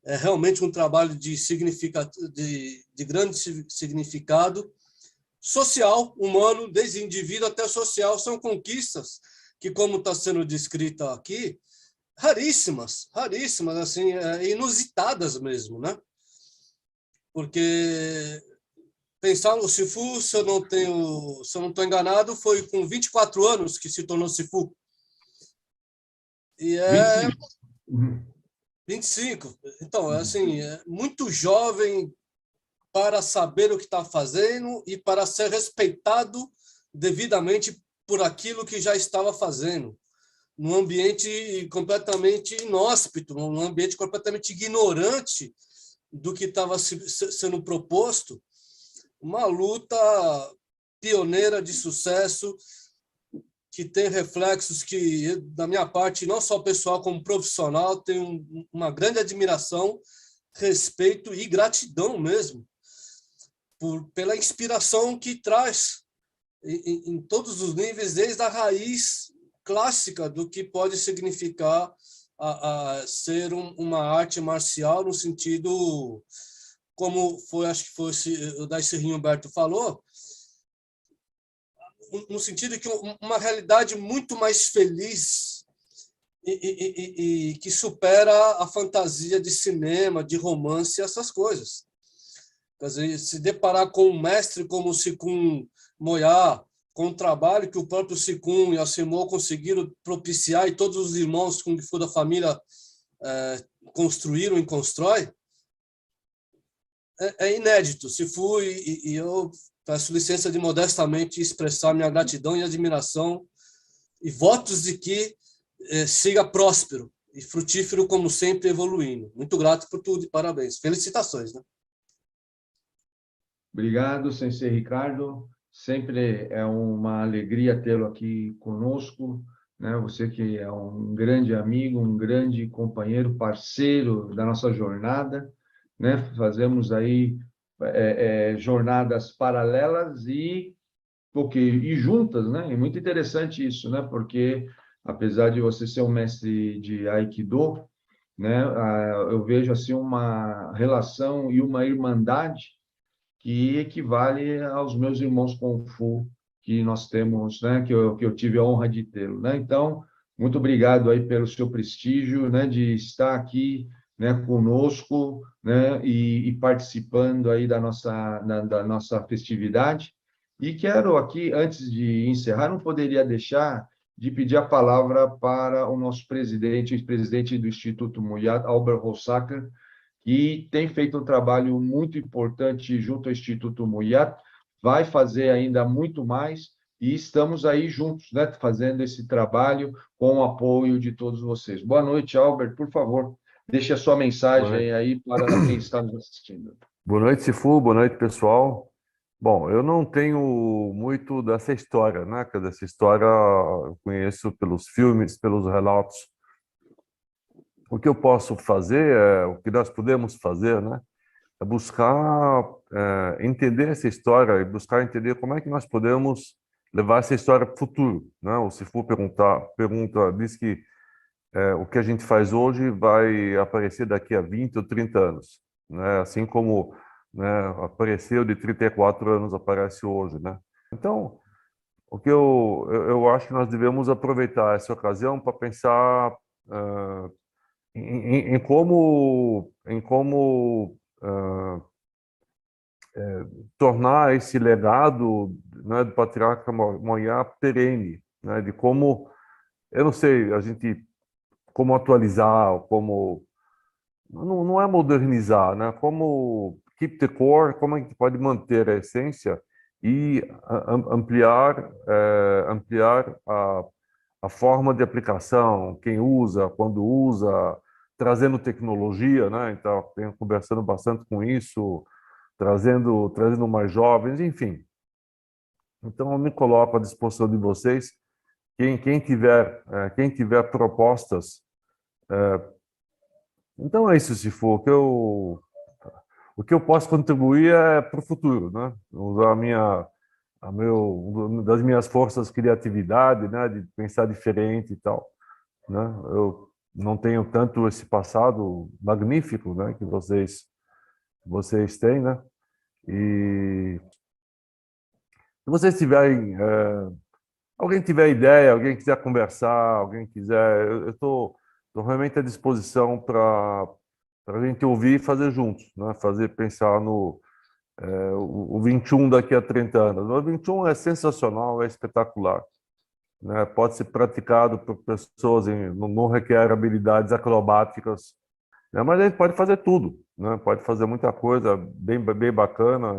É realmente um trabalho de grande significado social, humano, desde indivíduo até social. São conquistas que, como está sendo descrita aqui, raríssimas, assim, inusitadas mesmo, né? Porque pensar no Sifu, se eu não estou enganado, foi com 24 anos que se tornou Sifu. E 25. Então, assim, é muito jovem para saber o que está fazendo e para ser respeitado devidamente por aquilo que já estava fazendo, num ambiente completamente inóspito, num ambiente completamente ignorante do que estava sendo proposto, uma luta pioneira de sucesso que tem reflexos que, da minha parte, não só pessoal como profissional, tenho uma grande admiração, respeito e gratidão mesmo pela inspiração que traz em todos os níveis, desde a raiz clássica do que pode significar ser uma arte marcial, no sentido, como acho que foi o Daisy Humberto falou, no sentido que uma realidade muito mais feliz e que supera a fantasia de cinema, de romance, essas coisas. Quer dizer, se deparar com um mestre como o Sikun Moya, com o trabalho que o próprio Sikun e a Simô conseguiram propiciar e todos os irmãos Kung Fu da família construíram e constroem, é inédito. Sifu, e eu peço licença de modestamente expressar minha gratidão e admiração e votos de que siga próspero e frutífero, como sempre, evoluindo. Muito grato por tudo e parabéns. Felicitações, né? Obrigado, sensei Ricardo. Sempre é uma alegria tê-lo aqui conosco, né? Você que é um grande amigo, um grande companheiro, parceiro da nossa jornada, né? Fazemos aí jornadas paralelas e juntas, né? É muito interessante isso, né? Porque apesar de você ser um mestre de Aikido, né? Eu vejo assim uma relação e uma irmandade que equivale aos meus irmãos Kung Fu que nós temos, né? Que eu tive a honra de tê-lo, né? Então, muito obrigado aí pelo seu prestígio, né? De estar aqui, né? Conosco, né? E participando aí da nossa festividade. E quero aqui, antes de encerrar, não poderia deixar de pedir a palavra para o nosso presidente, ex-presidente do Instituto Muyat, Albert Hossacker, que tem feito um trabalho muito importante junto ao Instituto Muyat, vai fazer ainda muito mais, e estamos aí juntos, né, fazendo esse trabalho com o apoio de todos vocês. Boa noite, Albert, por favor, deixe a sua mensagem aí para quem está nos assistindo. Boa noite, Sifu, boa noite, pessoal. Bom, eu não tenho muito dessa história, né? Dessa história eu conheço pelos filmes, pelos relatos. O que eu posso fazer, o que nós podemos fazer, né? buscar entender essa história e buscar entender como é que nós podemos levar essa história para o futuro, né? O Sifu diz que o que a gente faz hoje vai aparecer daqui a 20 ou 30 anos, né? Assim como, né, apareceu de 34 anos, aparece hoje, né? Então, o que eu acho que nós devemos aproveitar essa ocasião para pensar em como tornar esse legado, né, do patriarca Moyá perene, né? De como, eu não sei, como atualizar, como não é modernizar, né? Como keep the core, como a gente pode manter a essência e ampliar a forma de aplicação, quem usa, quando usa, trazendo tecnologia, né? Então, tenho conversando bastante com isso, trazendo mais jovens, enfim. Então, eu me coloco à disposição de vocês. Quem tiver propostas, então é isso, se for o que eu posso contribuir é para o futuro, né? Usar das minhas forças criatividade, né? De pensar diferente e tal, né? Eu não tenho tanto esse passado magnífico, né? Que vocês têm, né? E se vocês tiverem, alguém tiver ideia, alguém quiser conversar, alguém quiser, eu estou realmente à disposição para a gente ouvir e fazer juntos, né? Pensar o 21 daqui a 30 anos. O 21 é sensacional, é espetacular, né? Pode ser praticado por pessoas, não requer habilidades acrobáticas, né? Mas a gente pode fazer tudo, né? Pode fazer muita coisa bem bacana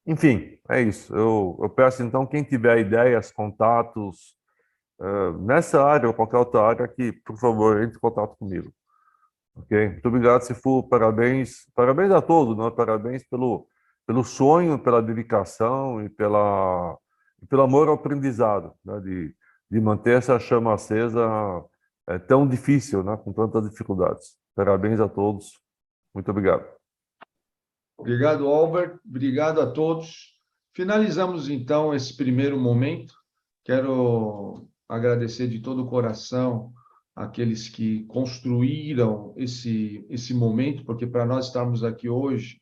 enfim, é isso. Eu peço, então, quem tiver ideias, contatos, nessa área ou qualquer outra área, que, por favor, entre em contato comigo. Ok? Muito obrigado, Sifu. Parabéns a todos, né? Parabéns pelo sonho, pela dedicação e pelo amor ao aprendizado, né? De manter essa chama acesa tão difícil, né? Com tantas dificuldades. Parabéns a todos. Muito obrigado. Obrigado, Albert. Obrigado a todos. Finalizamos, então, esse primeiro momento. Quero agradecer de todo o coração aqueles que construíram esse momento, porque para nós estarmos aqui hoje,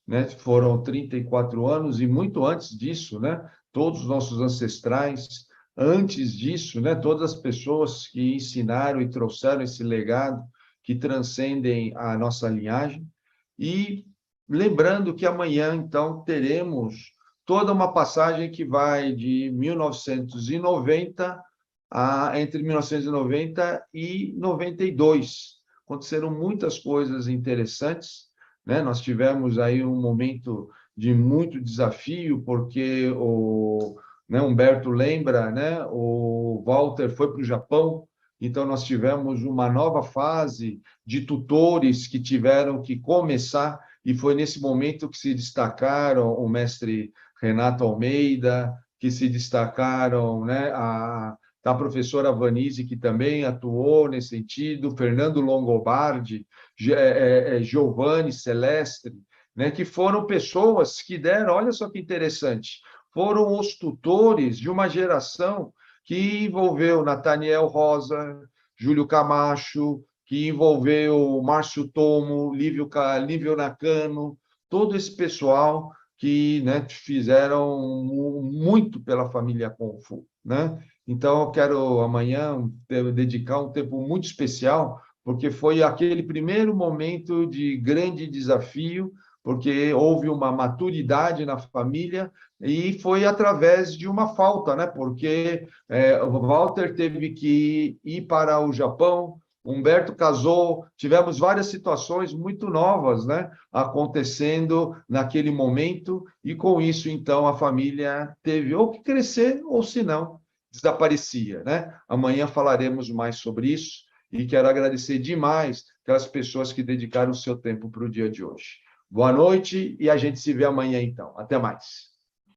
né, foram 34 anos, e muito antes disso, né, todos os nossos ancestrais, antes disso, né, todas as pessoas que ensinaram e trouxeram esse legado, que transcendem a nossa linhagem. E lembrando que amanhã, então, teremos toda uma passagem que vai de 1990 entre 1990 e 92. Aconteceram muitas coisas interessantes, né? Nós tivemos aí um momento de muito desafio, porque né, Humberto lembra, né? O Walter foi para o Japão, então nós tivemos uma nova fase de tutores que tiveram que começar, e foi nesse momento que se destacaram o mestre Renato Almeida, que se destacaram, né, a professora Vanise, que também atuou nesse sentido, Fernando Longobardi, Giovanni Celestre, né, que foram pessoas que deram, olha só que interessante, foram os tutores de uma geração que envolveu Nathaniel Rosa, Júlio Camacho, que envolveu Márcio Tomo, Lívio Nakano, todo esse pessoal que, né, fizeram muito pela família Kung Fu, né? Então, eu quero amanhã dedicar um tempo muito especial, porque foi aquele primeiro momento de grande desafio, porque houve uma maturidade na família e foi através de uma falta, né? Porque o Walter teve que ir para o Japão, Humberto casou, tivemos várias situações muito novas, né, acontecendo naquele momento, e com isso, então, a família teve ou que crescer, ou se não, desaparecia, né? Amanhã falaremos mais sobre isso, e quero agradecer demais aquelas pessoas que dedicaram o seu tempo para o dia de hoje. Boa noite, e a gente se vê amanhã, então. Até mais.